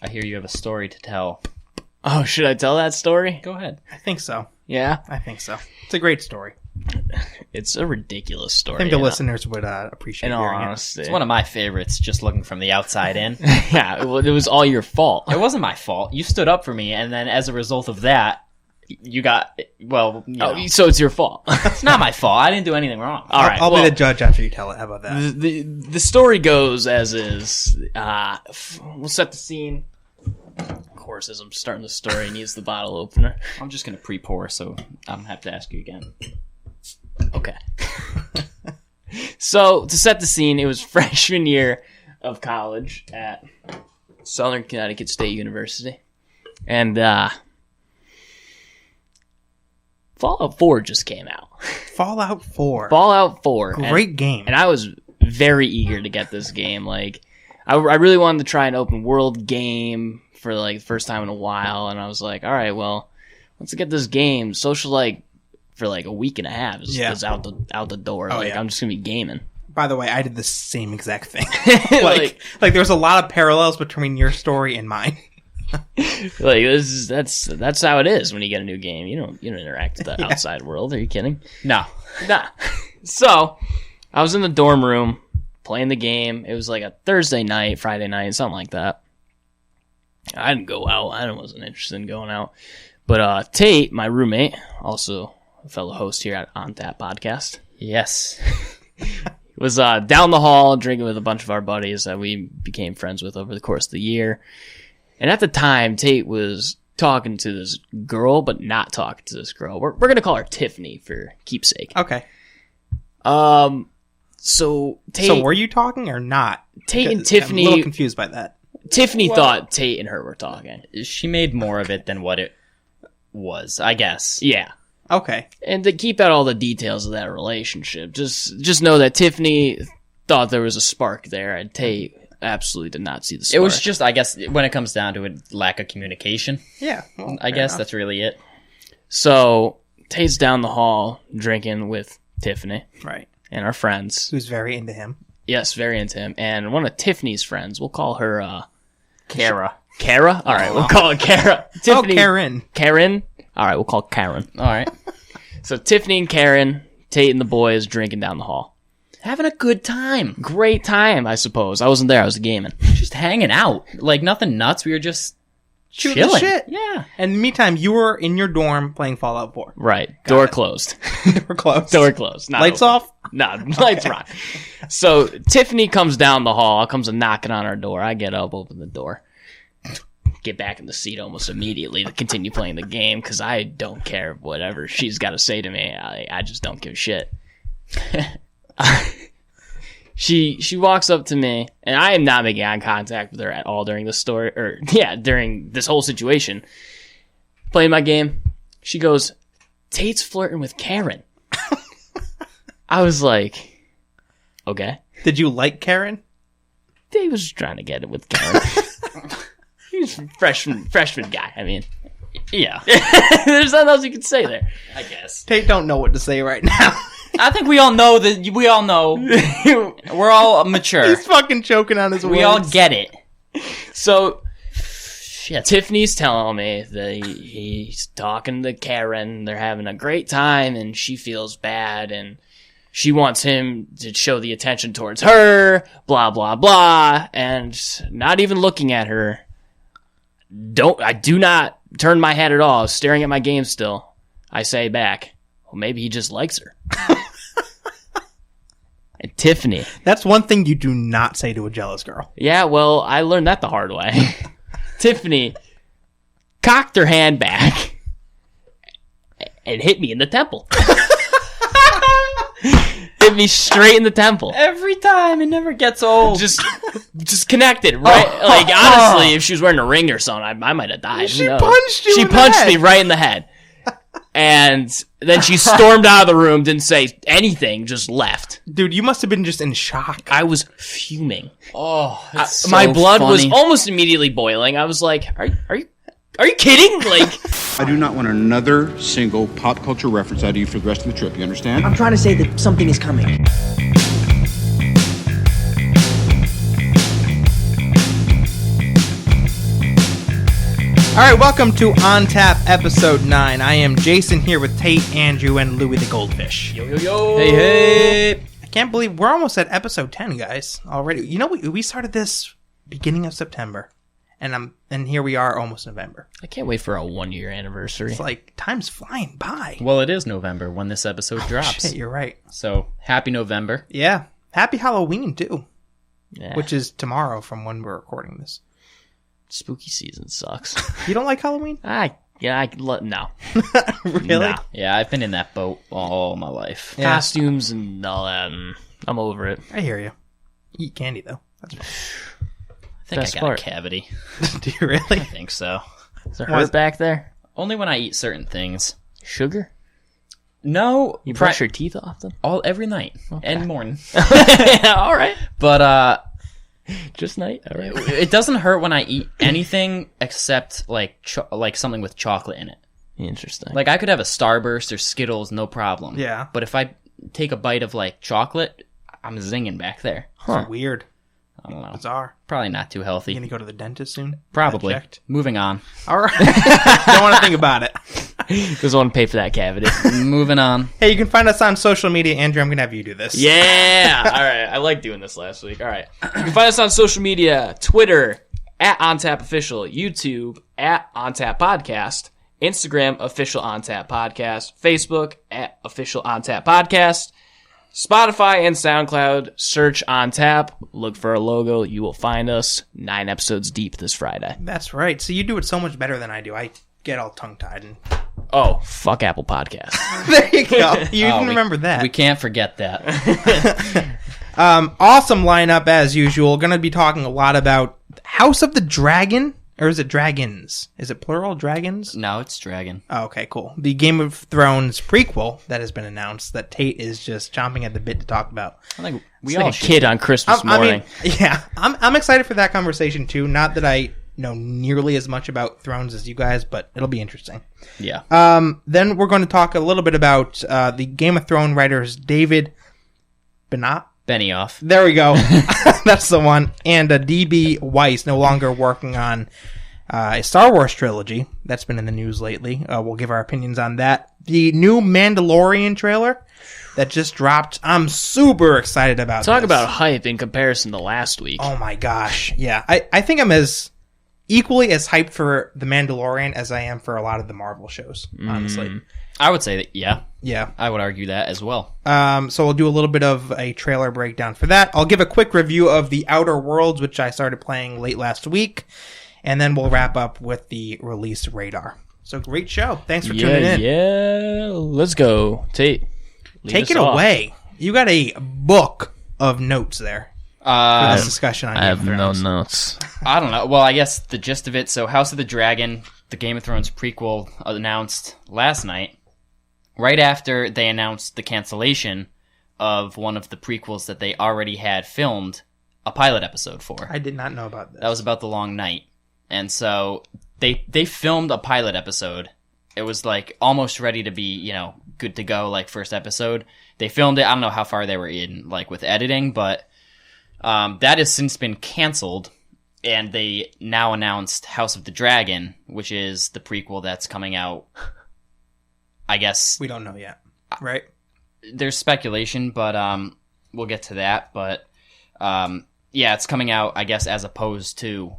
I hear you have a story to tell. Oh, should I tell that story? Go ahead. I think so. Yeah? I think so. It's a great story. It's a ridiculous story. I think the listeners would appreciate in all hearing it. honesty. It's one of my favorites, just looking from the outside in. Yeah, well, it was all your fault. It wasn't my fault. You stood up for me, and then as a result of that, you got, well, you know. So it's your fault. It's not my fault. I didn't do anything wrong. All right. I'll be the judge after you tell it. How about that? The story goes as is. We'll set the scene. Of course, as I'm starting the story, he needs the bottle opener. I'm just going to pre-pour, so I'm going to have to ask you again. Okay. So, to set the scene, it was freshman year of college at Southern Connecticut State University. And Fallout 4 just came out. Fallout 4. Fallout 4. Great game. And I was very eager to get this game. Like, I really wanted to try an open world game for like the first time in a while. And I was like, all right, well, let's get this game. Social like for like a week and a half is out the door. Oh, like yeah. I'm just gonna be gaming. By the way, I did the same exact thing. like there's a lot of parallels between your story and mine. Like that's how it is when you get a new game. You don't interact with the outside world. Are you kidding? No. Nah. So I was in the dorm room playing the game. It was like a Thursday night, Friday night, something like that. I didn't go out. I wasn't interested in going out. But Tate, my roommate, also a fellow host here on that podcast, Yes. was down the hall drinking with a bunch of our buddies that we became friends with over the course of the year. And at the time, Tate was talking to this girl, but not talking to this girl. We're going to call her Tiffany for keepsake. Okay. So Tate... So were you talking or not? Tate and I'm Tiffany... a little confused by that. Tiffany thought Tate and her were talking. She made more of it than what it was, I guess. Yeah. Okay. And to keep out all the details of that relationship, just know that Tiffany thought there was a spark there, and Tate absolutely did not see the spark. It was just, I guess, when it comes down to it, lack of communication. Yeah. Well, I fair guess enough. that's really it. So Tate's down the hall drinking with Tiffany Right. and our friends. Who's very into him. Yes, very into him. And one of Tiffany's friends, we'll call her Kara. Kara? All right, we'll call her Kara. Tiffany, Oh, Karen. Karen? All right, we'll call Karen. All right. So Tiffany and Karen, Tate and the boys drinking down the hall. Having a good time. Great time, I suppose. I wasn't there. I was gaming. Just hanging out. Like, nothing nuts. We were just Shooting the chilling. shit. Yeah. And in the meantime, you were in your dorm playing Fallout 4. Right. Door it. closed. Door closed. Door closed. Not Lights open. off? No, lights are on. So Tiffany comes down the hall, comes a knocking on our door. I get up, open the door. Get back in the seat almost immediately to continue playing the game because I don't care whatever she's got to say to me. I just don't give a shit. She walks up to me, and I am not making eye contact with her at all during this story, during this whole situation. Playing my game, she goes, "Tate's flirting with Karen." I was like, okay. Did you like Karen? Tate was trying to get it with Karen. He's a freshman guy. I mean, Yeah. there's nothing else you can say there. I guess. Tate don't know what to say right now. I think we all know that. We all know. We're all mature. He's fucking choking on his words. We all get it. So Shit. Tiffany's telling me that he's talking to Karen. They're having a great time, and she feels bad, and she wants him to show the attention towards her, blah, blah, blah, and not even looking at her. I do not turn my head at all, staring at my game still. I say back, well, maybe he just likes her. And Tiffany. That's one thing you do not say to a jealous girl. Yeah, well, I learned that the hard way. Tiffany cocked her hand back and hit me in the temple. Hit me straight in the temple. Every time, it never gets old. Just connected, right? Like, honestly, if she was wearing a ring or something, I might have died. She Who knows? punched you She in the punched head. me right in the head. And then she stormed out of the room, didn't say anything, just left. Dude, you must have been just in shock. I was fuming. Oh, it's My so blood was funny. almost immediately boiling. I was like, are you kidding? Like, I do not want another single pop culture reference out of you for the rest of the trip. You understand? I'm trying to say that something is coming. All right, welcome to On Tap episode 9. I am Jason here with Tate, Andrew, and Louie the Goldfish. Yo, yo, yo. Hey, hey. I can't believe we're almost at episode 10, guys, already. You know, we started this beginning of September, and here we are almost November. I can't wait for a 1-year anniversary. It's like, time's flying by. Well, it is November when this episode drops. Shit, you're right. So, happy November. Yeah. Happy Halloween, too, Yeah. which is tomorrow from when we're recording this. Spooky season sucks. You don't like Halloween? No. Really? Nah. Yeah, I've been in that boat all my life. Yeah. Costumes and all that. I'm over it. I hear you. Eat candy, though. That's fine. I think Best I got part. a cavity. Do you really? I think so. Is there Why is- hurt back there? Only when I eat certain things. Sugar? No, You brush your teeth often? every night and morning. All right. But Just night? All right. it doesn't hurt when I eat anything except like something with chocolate in it. Interesting. Like I could have a Starburst or Skittles, no problem. Yeah. But if I take a bite of like chocolate, I'm zinging back there. It's weird. I don't know. Bizarre. Probably not too healthy. You gonna go to the dentist soon? Probably. Checked. Moving on. All right. Don't want to think about it. Doesn't want to pay for that cavity. Moving on. Hey, you can find us on social media. Andrew, I'm gonna have you do this. Yeah. All right. I like doing this last week. All right. You can find us on social media: Twitter @OnTapOfficial, YouTube @OnTapPodcast, Instagram official OnTap Podcast, Facebook @official OnTap Podcast, Spotify and SoundCloud. Search OnTap. Look for a logo. You will find us. 9 episodes deep this Friday. That's right. So you do it so much better than I do. I get all tongue tied. And Oh, fuck Apple Podcast. there you go. You Oh, even remember that. We can't forget that. Awesome lineup as usual. Going to be talking a lot about House of the Dragon, or is it Dragons? Is it plural? Dragons? No, it's Dragon. Oh, okay, cool. The Game of Thrones prequel that has been announced that Tate is just chomping at the bit to talk about. I think we It's like all a should. kid on Christmas morning. I'm excited for that conversation too. Not that I know nearly as much about Thrones as you guys, but it'll be interesting. Yeah. Then we're going to talk a little bit about the Game of Thrones writers David Benioff. There we go. That's the one. And D.B. Weiss, no longer working on a Star Wars trilogy. That's been in the news lately. We'll give our opinions on that. The new Mandalorian trailer that just dropped. I'm super excited about Talk this. about hype in comparison to last week. Oh my gosh. Yeah. I think I'm as equally as hyped for The Mandalorian as I am for a lot of the Marvel shows, honestly. I would say that, yeah. Yeah. I would argue that as well. So we'll do a little bit of a trailer breakdown for that. I'll give a quick review of The Outer Worlds, which I started playing late last week. And then we'll wrap up with the release radar. So great show. Thanks for tuning in. Yeah, let's go. Tate, lead Take us it off. away. You got a book of notes there for this discussion on I Game have of no Thrones. notes. I don't know. Well, I guess the gist of it. So, House of the Dragon, the Game of Thrones prequel, announced last night, right after they announced the cancellation of one of the prequels that they already had filmed a pilot episode for. I did not know about this. That was about the Long Night. And so they filmed a pilot episode. It was like almost ready to be, good to go, like first episode. They filmed it. I don't know how far they were in, like with editing, but that has since been canceled. And they now announced House of the Dragon, which is the prequel that's coming out. I guess We don't know yet, right? there's speculation, but we'll get to that. But yeah, it's coming out, I guess, as opposed to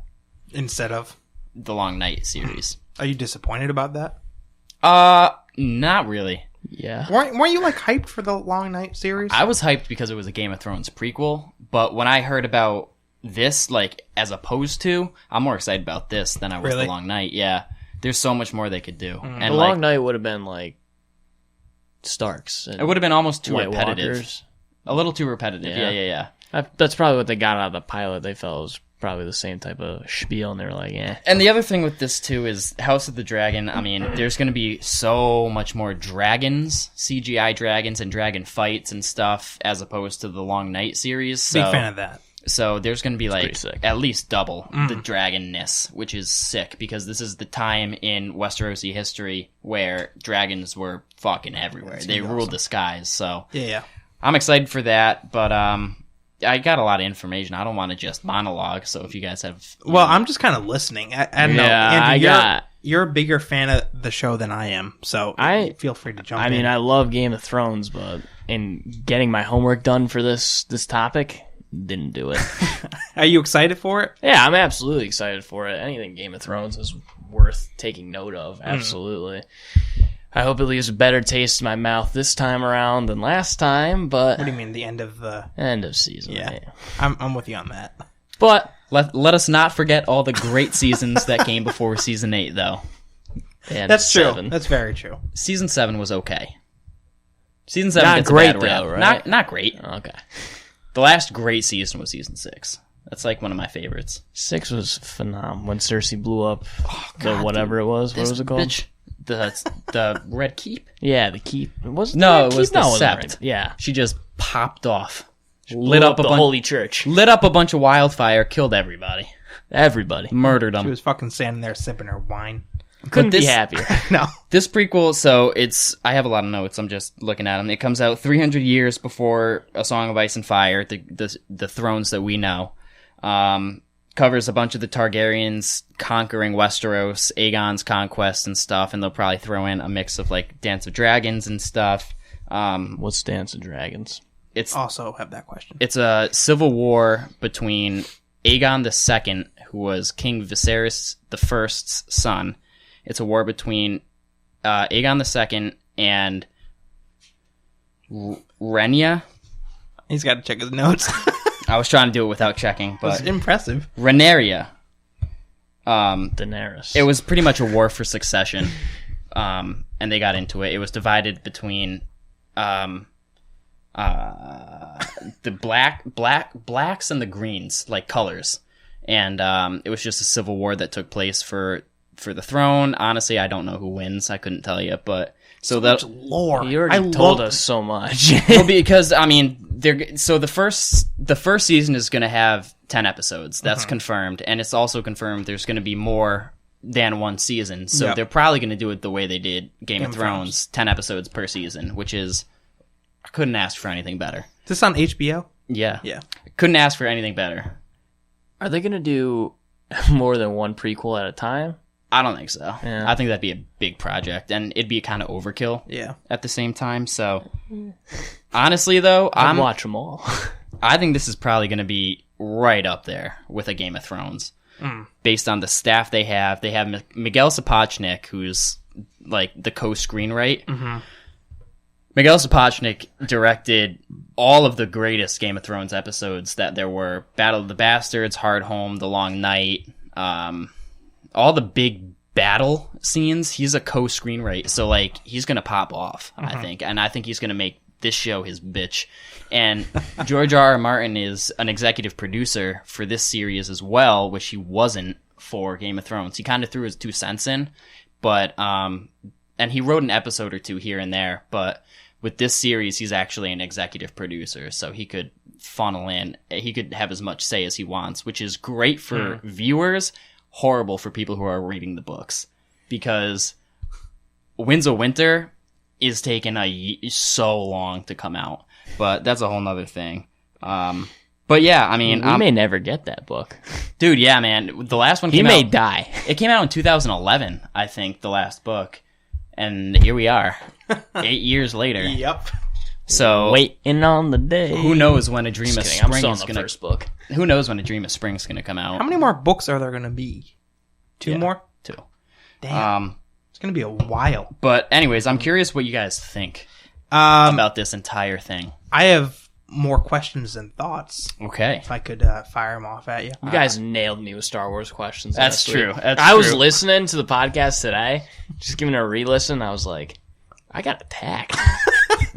Instead of. the Long Night series. Are you disappointed about that? Not really. Yeah. Weren't you like hyped for the Long Night series? I was hyped because it was a Game of Thrones prequel, but when I heard about this, like, as opposed to, I'm more excited about this than I was Really? the Long Night. Yeah. There's so much more they could do. And The like, Long Night would have been like Starks. And it would have been almost too White repetitive. Walkers. A little too repetitive. Yeah. That's probably what they got out of the pilot. They felt it was probably the same type of spiel, and they were like, eh. And the other thing with this too is House of the Dragon. I mean, there's going to be so much more dragons, CGI dragons, and dragon fights and stuff, as opposed to the Long Night series. So, Big fan of that. So there's going to be pretty like sick. at least double the dragonness, which is sick because this is the time in Westerosi history where dragons were fucking everywhere. They ruled the skies. So Yeah. I'm excited for that, but I got a lot of information. I don't want to just monologue. So if you guys have, Well, I'm just kind of listening. I don't know. Yeah, Andrew, you're a bigger fan of the show than I am, so feel free to jump in. I mean, I love Game of Thrones, but in getting my homework done for this topic, didn't do it. Are you excited for it? Yeah, I'm absolutely excited for it. Anything Game of Thrones is worth taking note of. Absolutely. I hope it leaves a better taste in my mouth this time around than last time, but... What do you mean, the end of the... End of season. Yeah. I'm with you on that. But... Let us not forget all the great seasons that came before season 8, though. That's true. That's very true. Season 7 was okay. Season 7 not gets great, a bad rap. though, right? Not great. Okay. The last great season was season 6. That's like one of my favorites. 6 was phenomenal. When Cersei blew up the whatever it was. What was it called? Bitch, the Red Keep? Yeah, the Keep. It wasn't No, the it was Keep? No, the it wasn't Sept. right. Yeah. She just popped off. Lit up the holy church. Lit up a bunch of wildfire, killed everybody. Everybody. Murdered them. She was fucking standing there sipping her wine. Couldn't be this- happier. No. This prequel, so I have a lot of notes. I'm just looking at them. It comes out 300 years before A Song of Ice and Fire, the thrones that we know. Covers a bunch of the Targaryens conquering Westeros, Aegon's conquest and stuff, and they'll probably throw in a mix of like Dance of Dragons and stuff. What's Dance of Dragons? It's Also have that question. It's a civil war between Aegon II, who was King Viserys I's son. It's a war between Aegon II and Rhaenyra. He's got to check his notes. I was trying to do it without checking, That's but impressive. Rhaenyra. Daenerys. It was pretty much a war for succession, and they got into it. It was divided between the blacks and the greens, like colors, and it was just a civil war that took place for the throne. Honestly, I don't know who wins. I couldn't tell you, but Lore. You already told us so much. well, because I mean, the first season is going to have 10 episodes. That's confirmed, and it's also confirmed there's going to be more than one season. So Yep. they're probably going to do it the way they did Game of Thrones, 10 episodes per season, which is I couldn't ask for anything better. Is this on HBO? Yeah, Yeah. couldn't ask for anything better. Are they going to do more than one prequel at a time? I don't think so. Yeah. I think that'd be a big project, and it'd be kind of overkill. Yeah. At the same time, so honestly, though, I'd watch them all. I think this is probably going to be right up there with a Game of Thrones, based on the staff they have. They have Miguel Sapochnik, who's like the co-screenwriter. Mm-hmm. Miguel Sapochnik directed all of the greatest Game of Thrones episodes that there were: Battle of the Bastards, Hardhome, The Long Night, all the big battle scenes. He's a co-screenwriter, so like he's gonna pop off, I think, and I think he's gonna make this show his bitch. And George R. R. Martin is an executive producer for this series as well, which he wasn't for Game of Thrones. He kind of threw his 2 cents in, but and he wrote an episode or two here and there, but with this series, he's actually an executive producer, so he could funnel in. He could have as much say as he wants, which is great for viewers, horrible for people who are reading the books, because Winds of Winter is taking so long to come out, but that's a whole nother thing. But yeah, I mean, We may never get that book. dude, yeah, man, the last one He came may out. die. It came out in 2011, I think, the last book, and here we are, 8 years later. Yep. So Waiting on the day. who knows when A Dream of Just kidding, I'm Spring still is on the gonna? first book. Who knows when A Dream of Spring is gonna come out? How many more books are there going to be? 2 Yeah. more? 2. Damn. It's going to be a while. But anyways, I'm curious what you guys think Um, about this entire thing. I have more questions than thoughts. Okay. If I could fire them off at you. You guys nailed me with Star Wars questions. That's last true. week. That's I was true. listening to the podcast today, just giving it a re-listen. I was like, I got attacked.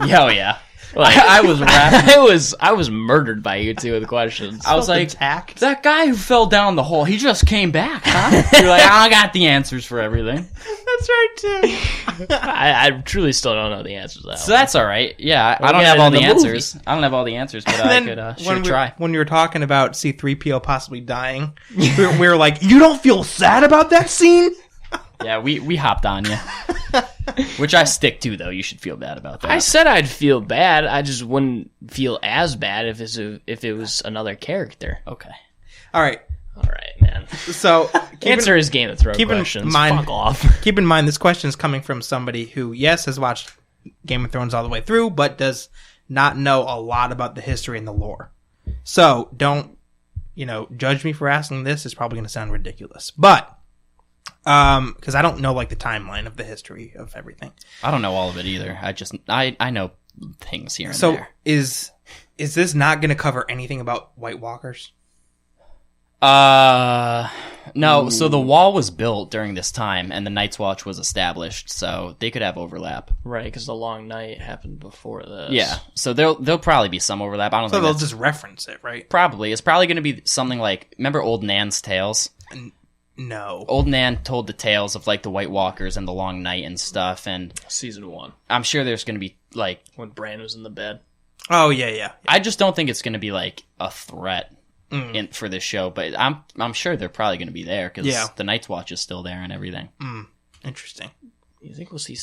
Yeah, oh yeah. Like, I was rapping. I was murdered by you two with the questions. I was like, attacked. that guy who fell down the hole, he just came back, huh? You're like, I got the answers for everything. That's right, too. I truly still don't know the answers to that. So that's all right. Yeah, I don't get have it all in the the movie. answers. I don't have all the answers, but I And could then sure try. when we were talking about C-3PO possibly dying, we were like, you don't feel sad about that scene? Yeah, we hopped on you. Which I stick to, though. You should feel bad about that. I said I'd feel bad. I just wouldn't feel as bad if it was another character. Okay. All right. All right, man. So Answer his Game of Thrones questions. Fuck off. Keep in mind, this question is coming from somebody who, yes, has watched Game of Thrones all the way through, but does not know a lot about the history and the lore. So don't, judge me for asking this. It's probably going to sound ridiculous, but because I don't know like the timeline of the history of everything. I don't know all of it either. I know things here and there. So is this not going to cover anything about White Walkers? No. So the wall was built during this time, and the Night's Watch was established, so they could have overlap. Right, because the Long Night happened before this. Yeah, so there'll probably be some overlap. I don't So think they'll that's, just reference it, right? probably it's probably going to be something like, remember Old Nan's tales? No. Old Nan told the tales of like the White Walkers and the Long Night and stuff, and Season 1, I'm sure there's going to be like, when Bran was in the bed. Oh yeah. I just don't think it's going to be like a threat for this show, but I'm sure they're probably going to be there because the Night's Watch is still there and everything. Interesting. You think we'll see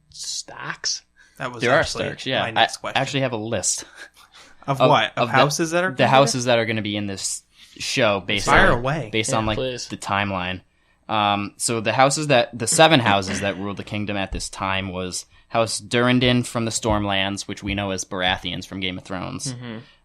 stacks? That was There are actually Starks, yeah. my next I question. actually have a list Of what? Of the- houses that are the houses that are going to be in this show based Fire on away. based Yeah, on like please. the timeline. So the 7 houses that ruled the kingdom at this time was House Durrandon from the Stormlands, which we know as Baratheons from Game of Thrones.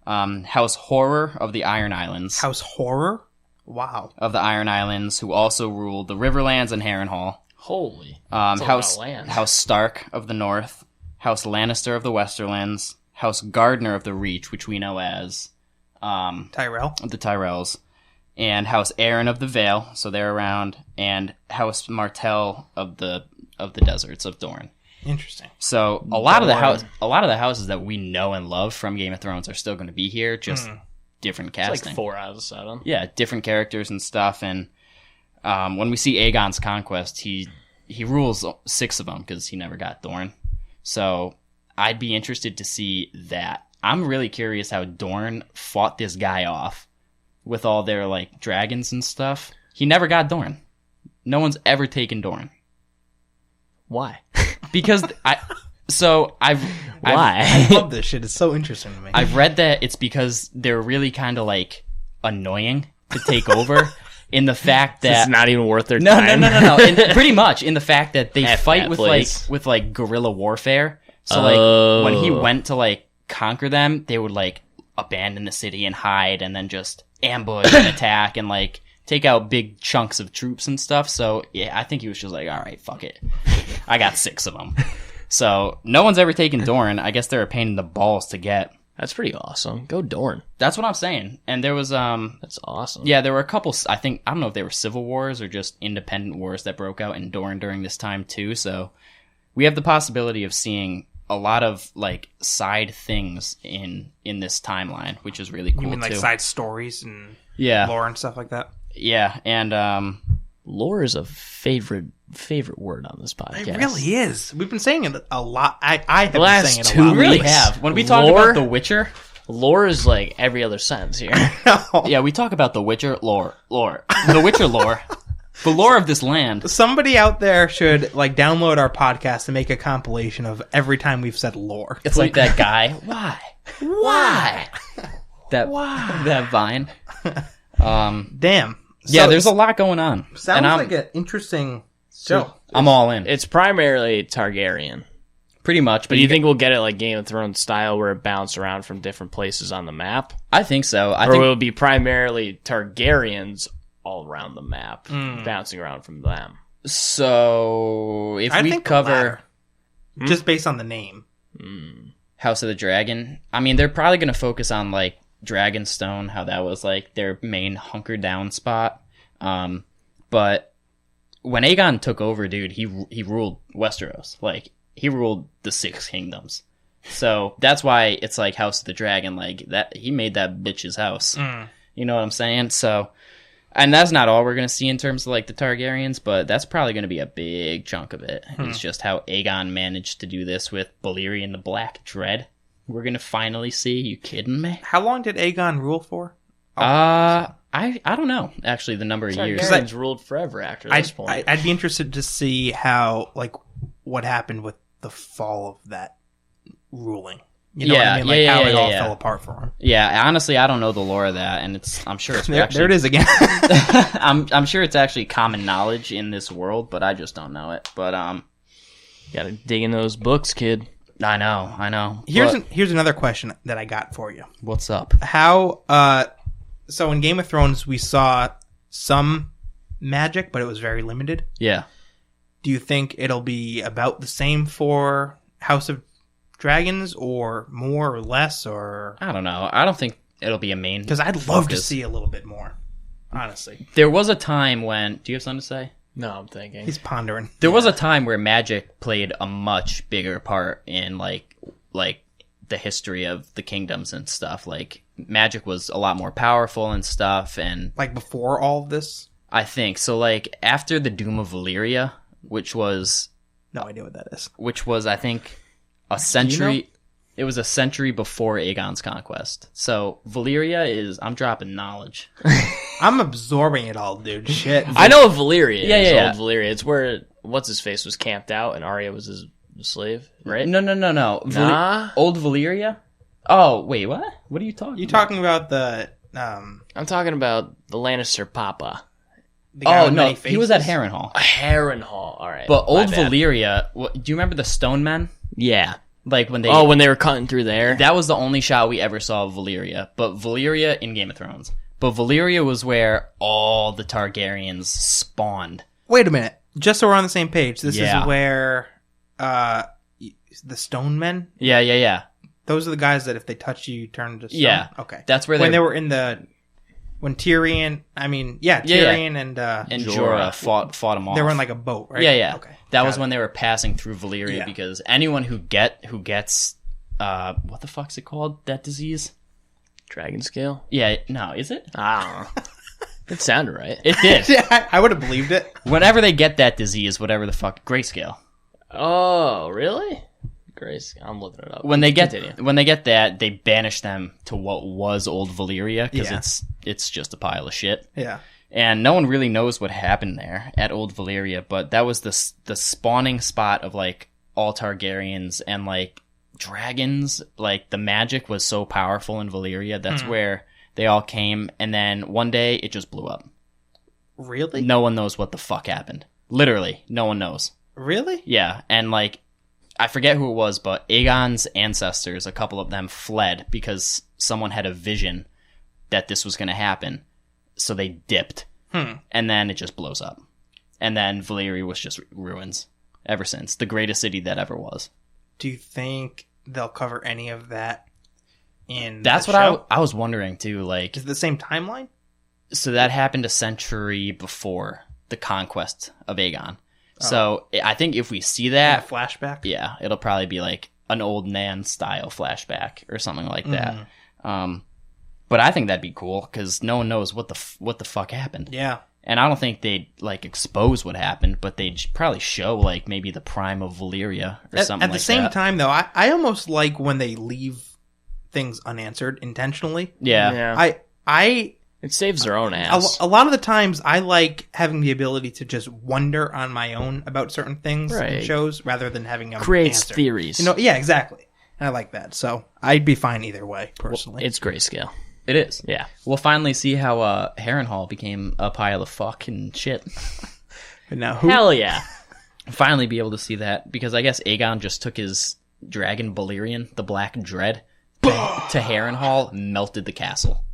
House Horror of the Iron Islands. House Horror? Wow. Of the Iron Islands, who also ruled the Riverlands and Harrenhal. Holy. That's a lot House of land. House Stark of the North. House Lannister of the Westerlands. House Gardner of the Reach, which we know as Tyrell? the Tyrells. And House Aaron of the Vale, so they're around, and House Martell of the Deserts of Dorne. Interesting. So a lot of the houses that we know and love from Game of Thrones are still going to be here, just different It's casting. like 4 out of 7. Yeah, different characters and stuff. And when we see Aegon's conquest, he rules 6 of them because he never got Dorne. So I'd be interested to see that. I'm really curious how Dorne fought this guy off with all their like dragons and stuff. He never got Dorne. No one's ever taken Dorne. Why? Because I love this shit. It's so interesting to me. I've read that it's because they're really kind of like annoying to take over in the fact that It's not even worth their no, time. no. Pretty much in the fact that they F fight that with place. like guerrilla warfare. So like when he went to like conquer them, they would like abandon the city and hide and then just ambush and attack and like take out big chunks of troops and stuff. So yeah, I think he was just like, all right, fuck it. I got 6 of them. So no one's ever taken Dorne. I guess they're a pain in the balls to get. That's pretty awesome. Go Dorne. That's what I'm saying. And there was That's awesome. yeah, there were a couple, I don't know if they were civil wars or just independent wars that broke out in Dorne during this time too. So we have the possibility of seeing a lot of like side things in this timeline, which is really cool You mean like too. side stories and Yeah. lore and stuff like that? Yeah, and Lore is a favorite word on this podcast. It really is. We've been saying it a lot. I have been last saying it a 2 lot. we really weeks. have. When we talk Lore? about The Witcher, Lore is like every other sentence here. yeah, we talk about The Witcher lore. The Witcher lore. The lore of this land. Somebody out there should like download our podcast and make a compilation of every time we've said lore. It's like that guy. Why? That Vine. Damn. Yeah, So, there's a lot going on. sounds and like an interesting show. I'm all in. It's primarily Targaryen. Pretty much. But do you think we'll get it like Game of Thrones style where it bounces around from different places on the map? I think so. I Or think will it be primarily Targaryens all around the map, bouncing around from them? so. If I we think the cover latter. Just based on the name. House of the Dragon, I mean, they're probably going to focus on like Dragonstone, how that was like their main hunker down spot. But when Aegon took over, dude, he ruled Westeros. Like he ruled the 6 kingdoms. So that's why it's like House of the Dragon. Like that, he made that bitch his house. You know what I'm saying? So, and that's not all we're gonna see in terms of like the Targaryens, but that's probably gonna be a big chunk of it. It's just how Aegon managed to do this with Balerion the Black Dread. We're gonna finally see. You kidding me? How long did Aegon rule for? I don't know actually the number of years. Targaryens ruled forever after this point. I'd be interested to see how like what happened with the fall of that ruling. You know what I mean? Like yeah, how yeah, it all yeah. fell apart for him. Yeah, honestly, I don't know the lore of that, and I'm sure it's There it is again. I'm sure it's actually common knowledge in this world, but I just don't know it. But Gotta dig in those books, kid. I know. Here's another question that I got for you. What's up? How so in Game of Thrones we saw some magic, but it was very limited. Yeah. Do you think it'll be about the same for House of Dragons, or more or less, or I don't know. I don't think it'll be a main. because I'd love to focus. see a little bit more. Honestly, There was a time when. Do you have something to say? No, I'm thinking. he's pondering. There was a time where magic played a much bigger part in like the history of the kingdoms and stuff. Like magic was a lot more powerful and stuff, and Like before all of this, I think so. Like after the Doom of Valyria, which was no idea what that is. I think a century. It was a century before Aegon's conquest. So Valyria is. I'm dropping knowledge. I'm absorbing it all, dude. Shit. I know what Valyria is. Yeah. Old Valyria. It's where what's-his-face was camped out and Arya was his slave, right? No. Nah. Old Valyria. Oh wait, what? What are you talking? You about? talking about the I'm talking about the Lannister Papa. guy Oh with no, many he was at faces? Harrenhal. Harrenhal. All right. But my Old bad. Valyria. Do you remember the Stone Men? Yeah. Like when they. When they were cutting through there. That was the only shot we ever saw of Valyria. But Valyria in Game of Thrones. But Valyria was where all the Targaryens spawned. Wait a minute. Just so we're on the same page, this Yeah. is where the Stone Men. Yeah. Those are the guys that if they touch you, you turn to stone. Yeah. Okay. That's where when they they were in the when Tyrion. I mean, Yeah. Tyrion and Jorah fought them off. they were in like a boat, right? Yeah. Okay. That Got was it. when they were passing through Valyria Yeah. because anyone who gets what the fuck's it called? That disease? Dragon scale? Yeah, no, is it? I don't know. It sounded right. It did. Yeah, I would have believed it. Whenever they get that disease, whatever the fuck, grayscale. Oh, really? Grace. I'm looking it up. When they Continue. get that, they banish them to what was Old Valyria because Yeah. it's just a pile of shit. Yeah. And no one really knows what happened there at Old Valyria, but that was the spawning spot of like all Targaryens and like dragons. Like the magic was so powerful in Valyria. That's where they all came, and then one day it just blew up. Really? No one knows what the fuck happened. Literally, no one knows. Really? Yeah, and like I forget who it was, but Aegon's ancestors, a couple of them fled because someone had a vision that this was going to happen. So they dipped, and then it just blows up. And then Valyria was just ruins ever since. The greatest city that ever was. Do you think they'll cover any of that in That's the what show? I was wondering too. Like, Is it the same timeline? so that happened a century before the conquest of Aegon. So I think if we see that, A flashback? yeah, it'll probably be like an old Nan style flashback or something like that. But I think that'd be cool because no one knows what the fuck happened. Yeah. And I don't think they'd like expose what happened, but they'd probably show like maybe the prime of Valyria or something At the like same that. time, though, I almost like when they leave things unanswered intentionally. Yeah. I It saves their own ass. a lot of the times I like having the ability to just wonder on my own about certain things in Right. shows rather than having them Creates answered. theories. You know, yeah, exactly. And I like that. So I'd be fine either way, personally. It's grayscale. It is. Yeah. We'll finally see how Harrenhal became a pile of fucking shit. But now who? Hell yeah. Finally be able to see that because I guess Aegon just took his dragon Balerion, the Black Dread, to Harrenhal, melted the castle.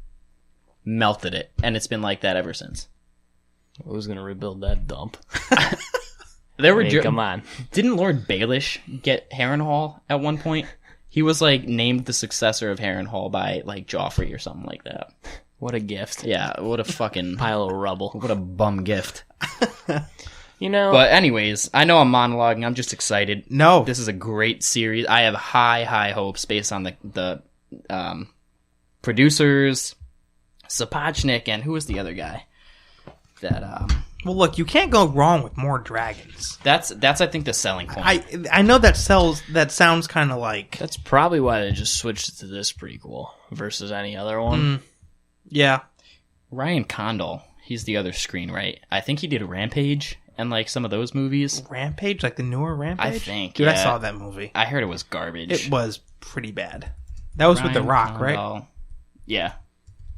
Melted it. And it's been like that ever since. Who's gonna rebuild that dump? There were Come on. Didn't Lord Baelish get Harrenhal at one point? He was like named the successor of Harrenhal by like Joffrey or something like that. What a gift. Yeah, what a fucking Pile of rubble. what a bum gift. You know, But anyways, I know I'm monologuing. I'm just excited. No. This is a great series. I have high hopes based on the producers, Sapochnik, and who was the other guy? That Well, look, you can't go wrong with more dragons. that's I think the selling point. I know that sounds kind of like that's probably why they just switched to this prequel versus any other one. yeah. Ryan Condal, he's the other screenwriter. I think he did Rampage and like some of those movies. Rampage, like the newer Rampage. I think, dude, yeah. I saw that movie. I heard it was garbage. It was pretty bad. That was with The Rock, right? Condal. Yeah.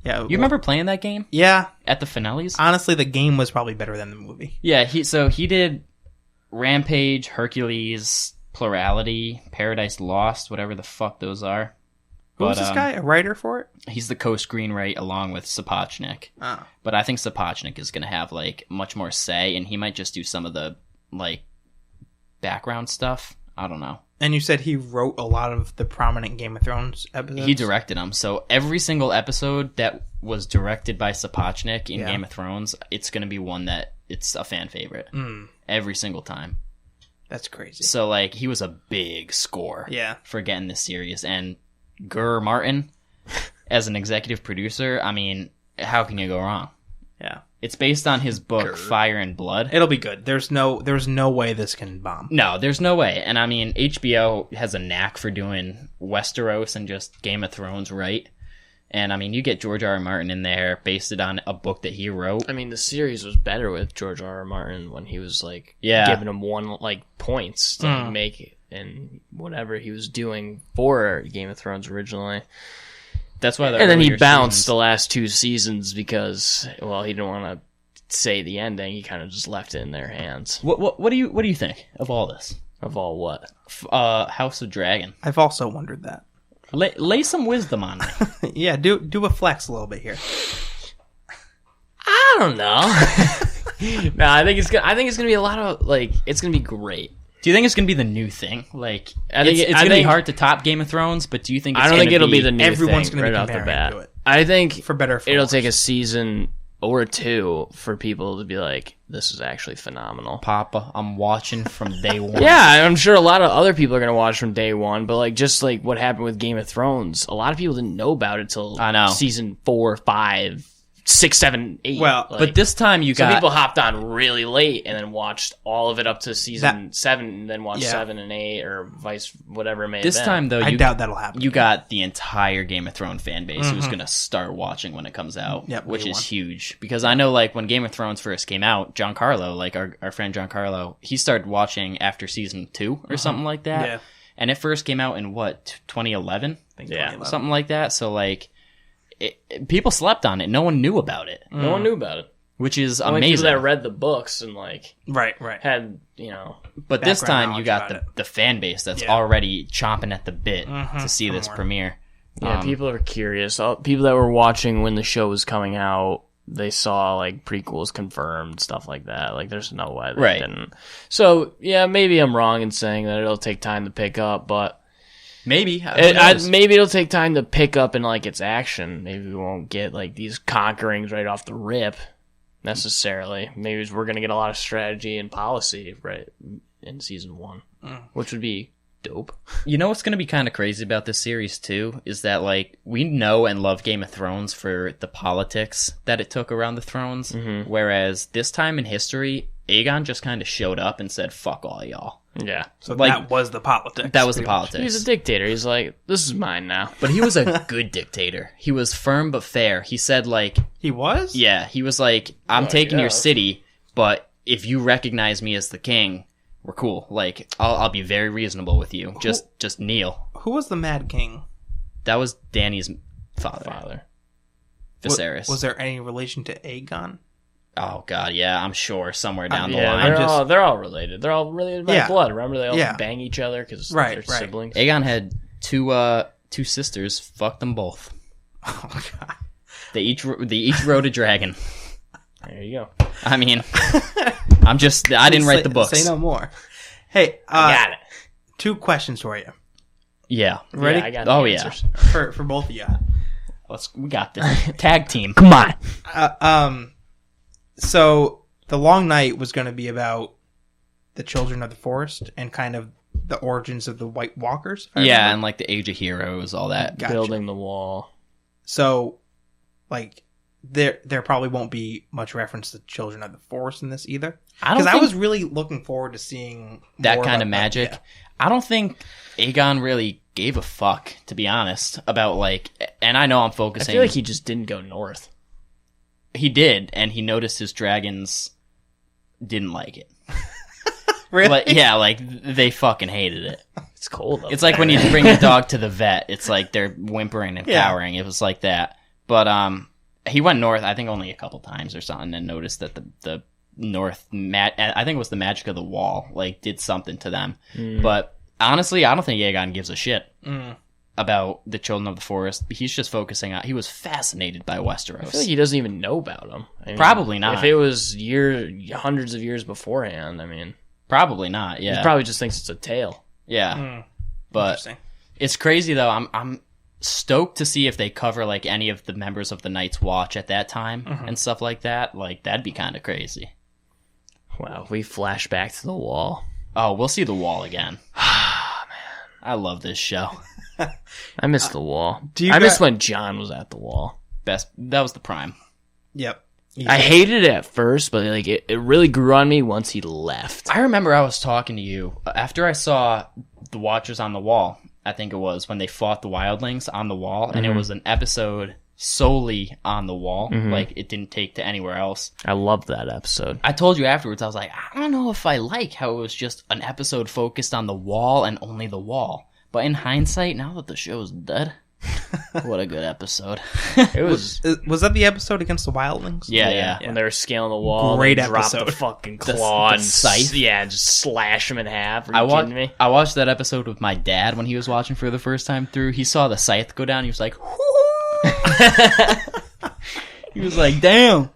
Yeah. You remember playing that game Yeah. at the finales? Honestly, the game was probably better than the movie. Yeah. He did Rampage, Hercules, Plurality, Paradise Lost, whatever the fuck those are. Who was this guy? A writer for it? He's the co-screenwriter along with Sapochnik. Oh. But I think Sapochnik is going to have like much more say, and he might just do some of the like background stuff. I don't know. And you said he wrote a lot of the prominent Game of Thrones episodes? He directed them. So every single episode that was directed by Sapochnik in Yeah. Game of Thrones, it's going to be one that it's a fan favorite. Every single time. That's crazy. So like he was a big score Yeah. for getting this series. And Gur Martin, as an executive producer, I mean, how can you go wrong? Yeah. It's based on his book Fire and Blood. It'll be good. There's no way this can bomb. No, there's no way. And I mean, HBO has a knack for doing Westeros and just Game of Thrones right. And I mean, you get George R. R. Martin in there, based it on a book that he wrote. I mean, the series was better with George R. R. Martin when he was like giving him one like points to make it and whatever he was doing for Game of Thrones originally. That's why. And then he earlier bounced seasons- the last 2 seasons because, well, he didn't want to say the ending. He kind of just left it in their hands. What do you think of all this? Of all what? House of Dragon. I've also wondered that. Lay some wisdom on me. Yeah, do a flex a little bit here. I don't know. No, I think it's gonna be a lot of like. It's gonna be great. Do you think it's gonna be the new thing? Like, I think it's gonna be hard to top Game of Thrones, but do you think it's I don't think gonna it'll be the new everyone's thing gonna be right off the comparing bat. to it. I think For better or for it'll worse. take a season or 2 for people to be like, this is actually phenomenal. Papa, I'm watching from day one. Yeah, I'm sure a lot of other people are gonna watch from day one, but like just like what happened with Game of Thrones, a lot of people didn't know about it till I know. season 4, 5, 6, 7, 8. Well, Like, But this time you some got people hopped on really late and then watched all of it up to season 7, and then watched Yeah. 7 and 8 or vice whatever it may this have been. time though. I You doubt that'll happen. You got the entire Game of Thrones fan base who's going to start watching when it comes out, Yep, which day is one. huge. Because I know, like, when Game of Thrones first came out, Giancarlo, like our friend Giancarlo, he started watching after season 2 or something like that. Yeah. And it first came out in, 2011? Yeah. Something like that. So, like, people slept on it. No one knew about it, No one knew about it. which is Only people amazing. that read the books and like Right. had But this background time you knowledge got about the fan base that's Yeah. already chomping at the bit to see this more. premiere. Yeah, people are curious. People that were watching when the show was coming out, they saw like prequels confirmed, stuff like that. Like, there's no way they Right. didn't. So yeah, maybe I'm wrong in saying that it'll take time to pick up, but Maybe. Who knows? maybe it'll take time to pick up in like its action. Maybe we won't get like these conquerings right off the rip necessarily. Maybe we're gonna get a lot of strategy and policy right in season 1, which would be dope. You know what's going to be kind of crazy about this series, too, is that, like, we know and love Game of Thrones for the politics that it took around the thrones, whereas this time in history, Aegon just kind of showed up and said, fuck all y'all. Yeah, So Like, that was the politics. That was the pretty much. politics. he's a dictator. He's like, this is mine now. But he was a good dictator. He was firm but fair. He said, like, He was? yeah, he was like, I'm taking your guess. city, but if you recognize me as the king, we're cool. Like, I'll be very reasonable with you. Just kneel. Who was the Mad King? That was Dany's father. Viserys. Was there any relation to Aegon? Oh god, yeah, I'm sure somewhere down the Yeah, line. they're all related. They're all related by Yeah. blood. Remember, they all Yeah. bang each other because Right, they're right. siblings. Aegon had two sisters. Fucked them both. Oh, God. They each rode a dragon. There you go. I mean, I didn't write the books. Say no more. Hey, Got it. 2 questions for you. Yeah. Ready? Yeah, I got the Oh answers. For both of you. We got this. Tag team. Come on. So the Long Night was going to be about the Children of the Forest and kind of the origins of the White Walkers. if I Yeah, remember. and like the Age of Heroes, all that. Gotcha. Building the wall. So, like, there probably won't be much reference to Children of the Forest in this either. I don't Because I think was really looking forward to seeing that more kind about of magic. yeah. I don't think Aegon really gave a fuck, to be honest, about like. And I know I'm I focusing. feel like he just didn't go north. He did, and he noticed his dragons didn't like it. Really? Like, yeah, like they fucking hated it. It's cold. It's like when you bring your dog to the vet. It's like they're whimpering and cowering. It was like that. But he went north, I think only a couple times or something, and noticed that the north, I think it was the magic of the wall, like did something to them. But honestly, I don't think Aegon gives a shit about the Children of the Forest. He's just focusing on. He was fascinated by Westeros. I feel like he doesn't even know about them. I mean, Probably not. If it was hundreds of years beforehand, I mean, Probably not. Yeah. he probably just thinks it's a tale. Yeah. But Interesting. it's crazy though. I'm stoked to see if they cover like any of the members of the Night's Watch at that time and stuff like that. Like that'd be kind of crazy. Wow, we flash back to the wall. Oh, we'll see the wall again. Man, I love this show. I miss the wall. you I miss got- when John was at the wall. That was the prime. Yep. I hated it at first, but like it really grew on me once he left. I remember I was talking to you after I saw the Watchers on the Wall. I think it was when they fought the Wildlings on the wall, and it was an episode solely on the wall. Like it didn't take to anywhere else. I loved that episode. I told you afterwards, I was like, I don't know if I like how it was just an episode focused on the wall and only the wall. But in hindsight, now that the show's dead, what a good episode. It was Was that the episode against the Wildlings? Yeah. when they were scaling the wall. Great they dropped episode. the fucking claw the and scythe? Yeah, just slash him in half. Are you kidding me? I watched that episode with my dad when he was watching for the first time through. He saw the scythe go down. He was like, he was like, damn.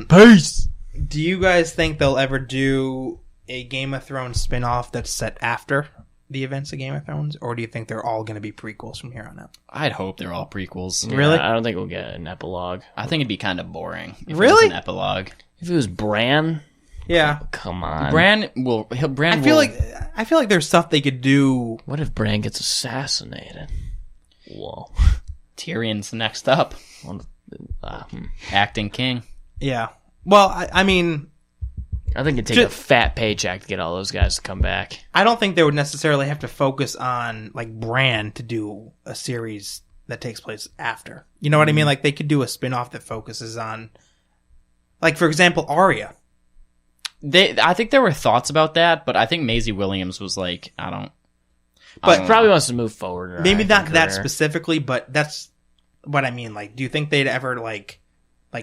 Peace. Do you guys think they'll ever do a Game of Thrones spin-off that's set after the events of Game of Thrones, or do you think they're all going to be prequels from here on out? I'd hope they're all prequels. Really? I don't think we'll get an epilogue. I think it'd be kind of boring if it was Really? an epilogue. If it was Bran, Yeah. come on. Bran I feel like there's stuff they could do. What if Bran gets assassinated? Whoa. Tyrion's next up, acting king. Yeah. Well, I mean, I think it'd take a fat paycheck to get all those guys to come back. I don't think they would necessarily have to focus on like Bran to do a series that takes place after. You know what I mean? Like they could do a spin-off that focuses on, like for example, Arya. I think there were thoughts about that, but I think Maisie Williams was like, But Probably wants to move forward. in her maybe not acting that career. specifically, but that's what I mean. Like, do you think they'd ever like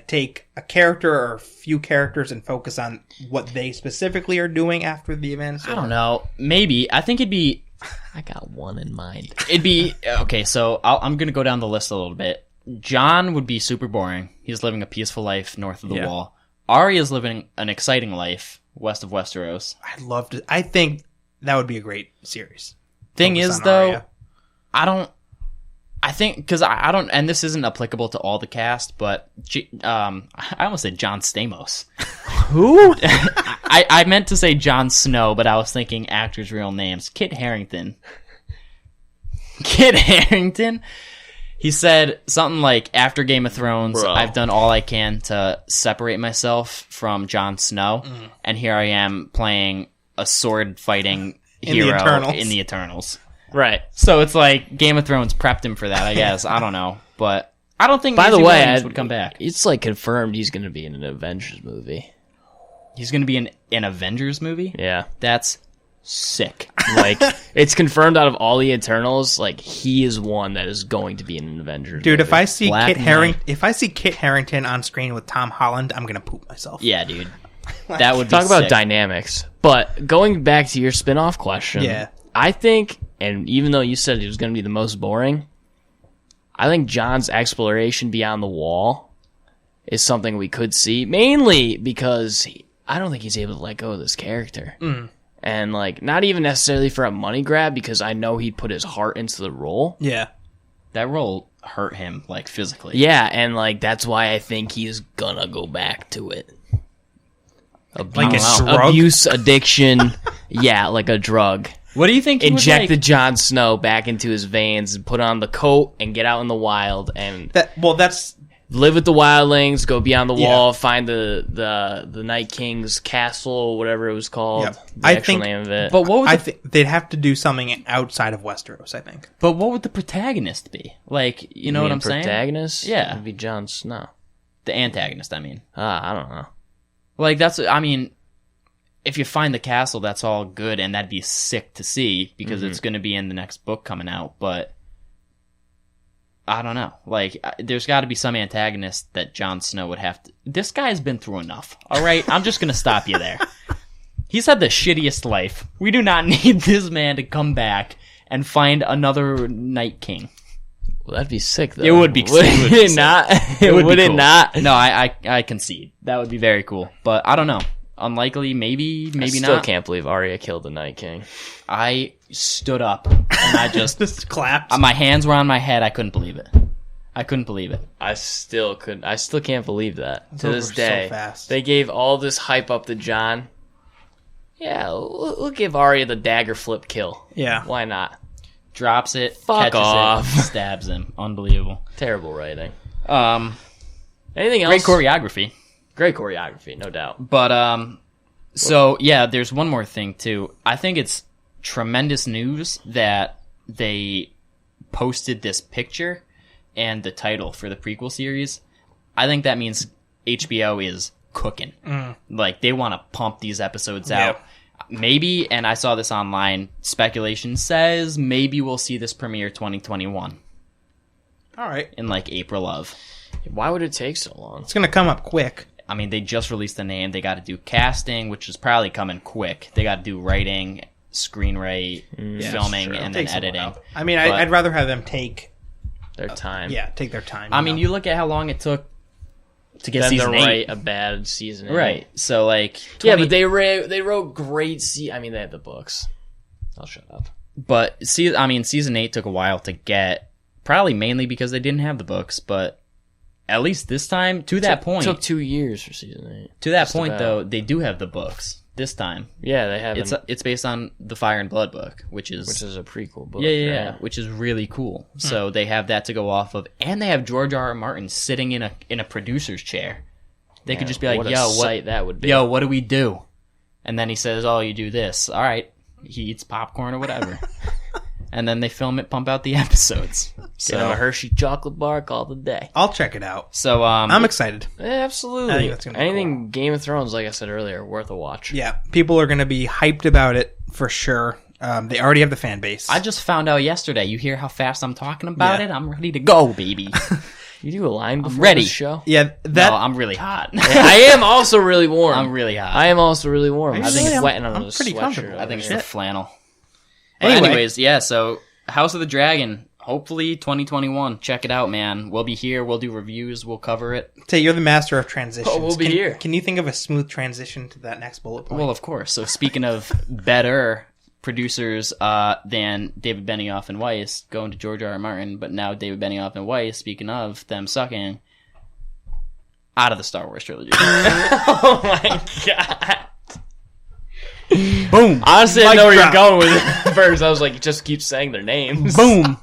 take a character or a few characters and focus on what they specifically are doing after the events? I don't know. Maybe. I think it'd be I got one in mind. It'd be okay. So I'm gonna go down the list a little bit. John would be super boring. He's living a peaceful life north of the wall. Arya's living an exciting life west of Westeros. I'd love to. I think that would be a great sery. Thing Focus is, on though, Arya. I think because I don't, and this isn't applicable to all the cast, but I almost said Jon Stamos. Who? I meant to say Jon Snow, but I was thinking actors' real names. Kit Harington. Kit Harington. He said something like, after Game of Thrones, Bro. I've done all I can to separate myself from Jon Snow, and here I am playing a sword-fighting hero in the Eternals. Right. So it's like Game of Thrones prepped him for that, I guess. I don't know. But I don't think By the Maisie way, Williams would come back. It's like confirmed he's going to be in an Avengers movie. He's going to be in an Avengers movie? Yeah. That's sick. Like, it's confirmed out of all the Eternals, like, he is one that is going to be in an Avengers Dude, movie. if I see Black if I see Kit Harington on screen with Tom Holland, I'm gonna poop myself. Yeah, dude. That would be Talk about sick. dynamics. But going back to your spin-off question, Yeah. I think, and even though you said it was going to be the most boring, I think John's exploration beyond the wall is something we could see, mainly because I don't think he's able to let go of this character. And, like, not even necessarily for a money grab, because I know he put his heart into the role. Yeah. That role hurt him, like, physically. Yeah, and, like, that's why I think he's gonna go back to it. Like a drug? Abuse, addiction, yeah, like a drug. What do you think he would, Inject the like- Jon Snow back into his veins and put on the coat and get out in the wild and That's live with the wildlings, go beyond the Yeah. wall, find the Night King's castle or whatever it was called. Yep. The I actual think- name of it. But what would I the, think they'd have to do something outside of Westeros. I think. but what would the protagonist be? Like, you know what I'm saying? Protagonist? Yeah. It'd be Jon Snow. The antagonist, I mean. I don't know. Like, I mean, if you find the castle, that's all good, and that'd be sick to see, because it's going to be in the next book coming out, but I don't know. Like, there's got to be some antagonist that Jon Snow would have to... This guy's been through enough, all right? I'm just going to stop you there. He's had the shittiest life. We do not need this man to come back and find another Night King. Well, that'd be sick, though. It would be Would sick. it not? Would it not? No, I concede. That would be very cool. But I don't know. Unlikely, maybe I not. still can't believe Arya killed the Night King. I stood up and I Just clapped. my hands were on my head. I couldn't believe it. I still can't believe that. To Those this were so day. fast. They gave all this hype up to Jon. Yeah, we'll give Arya the dagger flip kill. Yeah. Why not? Drops it, Fuck catches off. it, stabs him. Unbelievable. Terrible writing. Great Anything else? choreography. Great choreography, no doubt. But so yeah, there's one more thing too. I think it's tremendous news that they posted this picture and the title for the prequel series. I think that means HBO is cooking. Like, they want to pump these episodes out. Maybe, and I saw this online, speculation says maybe we'll see this premiere 2021 All right. in like April of. Why would it take so long? It's going to come up quick. I mean, they just released the name. They got to do casting, which is probably coming quick. They got to do writing, screenwrite, filming, Sure. and Takes then a editing. while. I mean, But- I'd rather have them take Their time. take their time. I mean, you look at how long it took to get Then to season 8. write a bad season 8. Right. So, like... Yeah, but they wrote great I mean, they had the books. I'll shut up. But, season 8 took a while to get, probably mainly because they didn't have the books, but at least this time, to that point... It took 2 years for season 8. To that Just point, about. though, they do have the books this time. Yeah, they have It's based on the Fire and Blood book, which is a prequel book. yeah, right? which is really cool. So they have that to go off of, and they have George R. R. Martin sitting in a producer's chair. They could just be like, what a "Yo, sight that would be." Yo, what do we do?" And then he says, "Oh, you do this. All right." He eats popcorn or whatever, and then they film it, pump out the episodes. Get him a Hershey chocolate bar, call it a day. I'll check it out. So I'm excited. Absolutely. I think that's gonna be Anything Game of Thrones, like I said earlier, worth a watch. Yeah, people are going to be hyped about it for sure. They already have the fan base. I just found out yesterday. You hear how fast I'm talking about Yeah. it? I'm ready to go, baby. You do a line before ready. this show? Yeah, that No, I'm really hot. I am also really warm. I'm really hot. I am also really warm. I think really? sweating I'm under the pretty sweatshirt. comfortable. I think it's over the here. flannel. But Anyway. anyways, yeah, so House of the Dragon, hopefully 2021. Check it out, man. We'll be here. We'll do reviews. We'll cover it. Tay, you're the master of transitions. Oh, we'll be Can- here. Can you think of a smooth transition to that next bullet point? Well, of course. So speaking of better producers than David Benioff and Weiss, going to George R. R. Martin, but now David Benioff and Weiss, speaking of them sucking, out of the Star Wars trilogy. Oh my god. Boom. Honestly, I Mic know where drop. you're going with it first. I was like, just keep saying their names. Boom.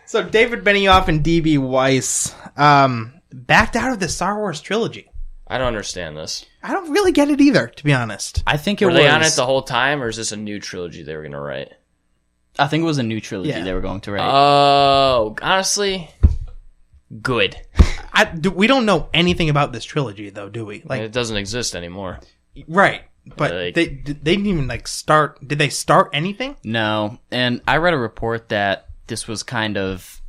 So David Benioff and D.B. Weiss backed out of the Star Wars trilogy. I don't understand this. I don't really get it either, to be honest. I think it Were was. they on it the whole time, or is this a new trilogy they were going to write? I think it was a new trilogy Yeah. they were going to write. Oh, honestly, good. We don't know anything about this trilogy, though, do we? Like, It doesn't exist anymore. right? But Like- they didn't even start. Did they start anything? No, and I read a report that this was kind of.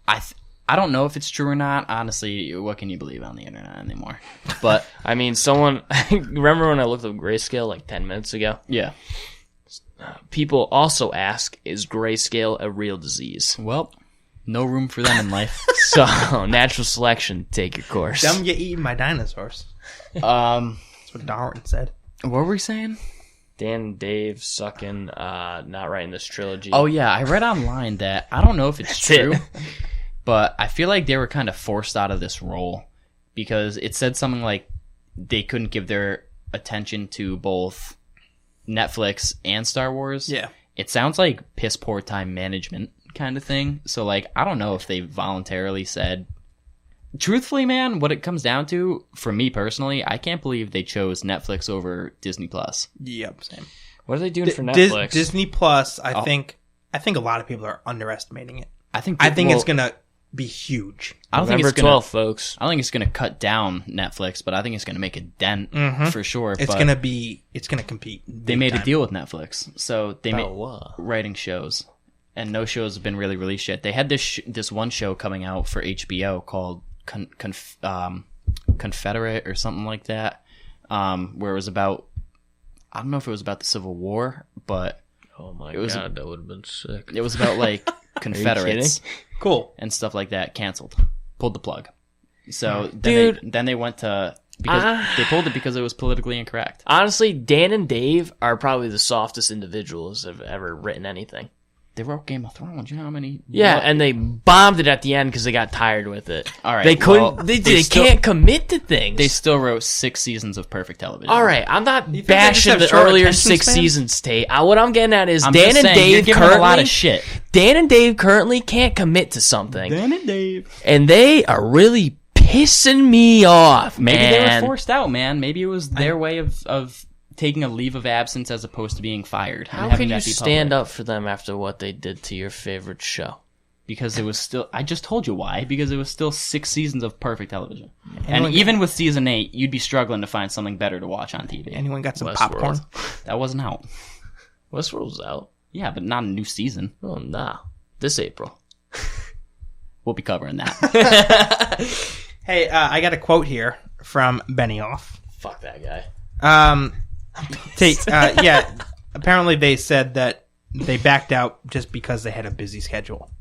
I don't know if it's true or not. Honestly, what can you believe on the internet anymore? But I mean, someone remember when I looked up grayscale like 10 minutes ago? yeah, People also ask, is grayscale a real disease? well, no room for them in life. So, natural selection, take your course. Them get eaten by dinosaurs. That's what Darwin said. What were we saying? Dan and Dave sucking, not writing this trilogy. Oh yeah, I read online that I don't know if it's true, it. but I feel like they were kind of forced out of this role because it said something like they couldn't give their attention to both Netflix and Star Wars. Yeah. It sounds like piss poor time management kind of thing. So like I don't know if they voluntarily said. Truthfully, man, what it comes down to, for me personally, I can't believe they chose Netflix over Disney Plus. Yep, same. What are they doing for Netflix? Disney Plus. I think a lot of people are underestimating it. I think I think it's gonna be huge. I don't think November it's gonna, 12th, folks. I don't think it's going to cut down Netflix, but I think it's going to make a dent for sure. It's but gonna compete. They made a deal with Netflix, so they made what? writing shows, and no shows have been really released yet. They had this one show coming out for HBO called Confederate or something like that, where it was about, I don't know if it was about the Civil War, but Oh my god, that would have been sick. it was about like Confederates Cool. and stuff like that. Canceled, pulled the plug. So then they went to, because they pulled it because it was politically incorrect. Honestly, Dan and Dave are probably the softest individuals that have ever written anything. They wrote Game of Thrones. You know how many? Yeah, what? and they bombed it at the end because they got tired with it. All right, they couldn't. well, they they still- can't commit to things. They still wrote 6 seasons of perfect television. All right, I'm not think they just bashing have the short earlier attention 6 spans? seasons, Tate. What I'm getting at is I'm Dan just and saying, you're Dave giving them currently a lot of shit. Dan and Dave currently can't commit to something, Dan and Dave. and they are really pissing me off. Maybe they man. were forced out, man. Maybe it was their way of taking a leave of absence as opposed to being fired. How can you stand up for them after what they did to your favorite show? Because it was still, I just told you why, because it was still 6 seasons of perfect television. And even with season 8, you'd be struggling to find something better to watch on TV. Anyone got some Westworld. popcorn? That wasn't out. Westworld's out. Yeah, but not a new season. Oh, nah. This April. We'll be covering that. Hey, I got a quote here from Benioff. Fuck that guy. Yeah, apparently they said that they backed out just because they had a busy schedule.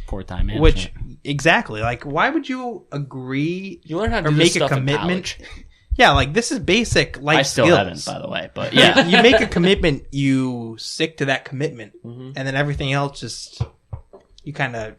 Poor time management. Which, exactly, like, why would you agree You learn how to or do make this a stuff in commitment? college. Yeah, like, this is basic life I still skills. haven't, by the way, but yeah. You make a commitment, you stick to that commitment, Mm-hmm. and then everything else just, you kind of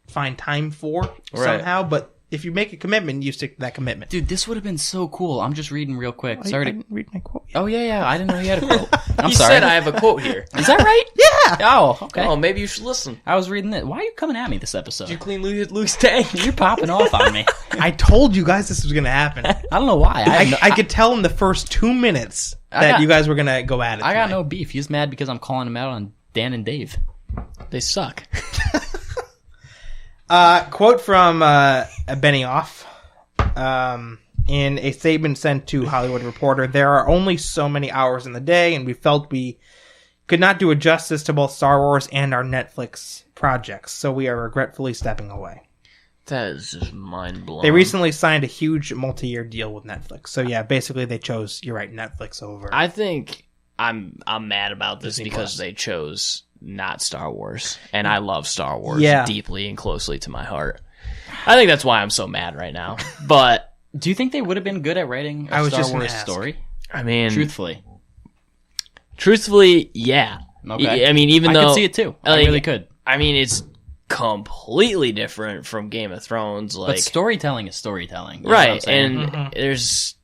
find time for Right. somehow, but if you make a commitment, you stick to that commitment. Dude, this would have been so cool. I'm just reading real quick. I Sorry to... didn't read my quote yet. Oh, yeah, I didn't know you had a quote. I'm He sorry. said I have a quote here. Is that right? Yeah! Oh, okay. Oh, maybe you should listen. I was reading it. Why are you coming at me this episode? Did you clean Luke's tank? You're popping off on me. I told you guys this was going to happen. I don't know why. I could tell in the first 2 minutes that you guys were going to go at it. I got tonight. no beef. He's mad because I'm calling him out on Dan and Dave. They suck. Quote from Benioff. In a statement sent to Hollywood Reporter, there are only so many hours in the day, and we felt we could not do a justice to both Star Wars and our Netflix projects, so we are regretfully stepping away. That is just mind blowing. They recently signed a huge multi-year deal with Netflix. So yeah, basically they chose, you're right, Netflix over. I think I'm mad about this Disney because Plus. they chose not Star Wars, and I love Star Wars Yeah. deeply and closely to my heart. I think that's why I'm so mad right now. But Do you think they would have been good at writing I a was Star just gonna Wars ask. story? I mean, Truthfully. yeah. Okay. I mean, even I though could see it too. I like, really could. I mean, it's completely different from Game of Thrones. Like, But storytelling is storytelling. You know what I'm right? saying? And there's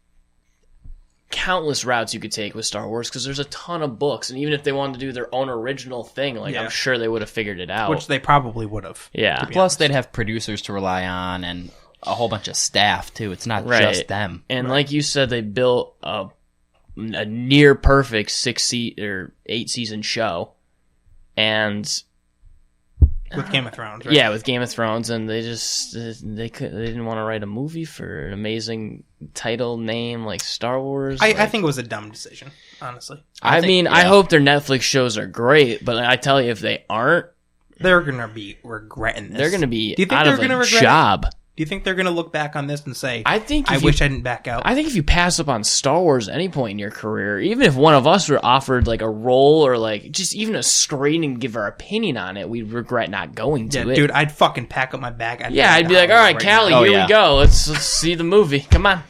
countless routes you could take with Star Wars because there's a ton of books, and even if they wanted to do their own original thing, like Yeah. I'm sure they would have figured it out. which they probably would have. yeah, Plus, they'd have producers to rely on and a whole bunch of staff too. It's not Right. just them. and like you said, they built a near perfect 8 season show, and With Game of Thrones, right? yeah, with Game of Thrones, and they didn't want to write a movie for an amazing title name like Star Wars. I think it was a dumb decision, honestly. I think- mean, I yeah. hope their Netflix shows are great, but I tell you, if they aren't, They're going to be regretting this. they're going to be Do you think out they're of gonna a regret it? job. Do you think they're going to look back on this and say, I think I if wish I didn't back out? I think if you pass up on Star Wars at any point in your career, even if one of us were offered like a role or like just even a screen and give our opinion on it, we'd regret not going to Yeah, it. dude, I'd fucking pack up my bag. Yeah, I'd be like, all right, Callie, now. here Oh, yeah. we go. Let's see the movie. Come on.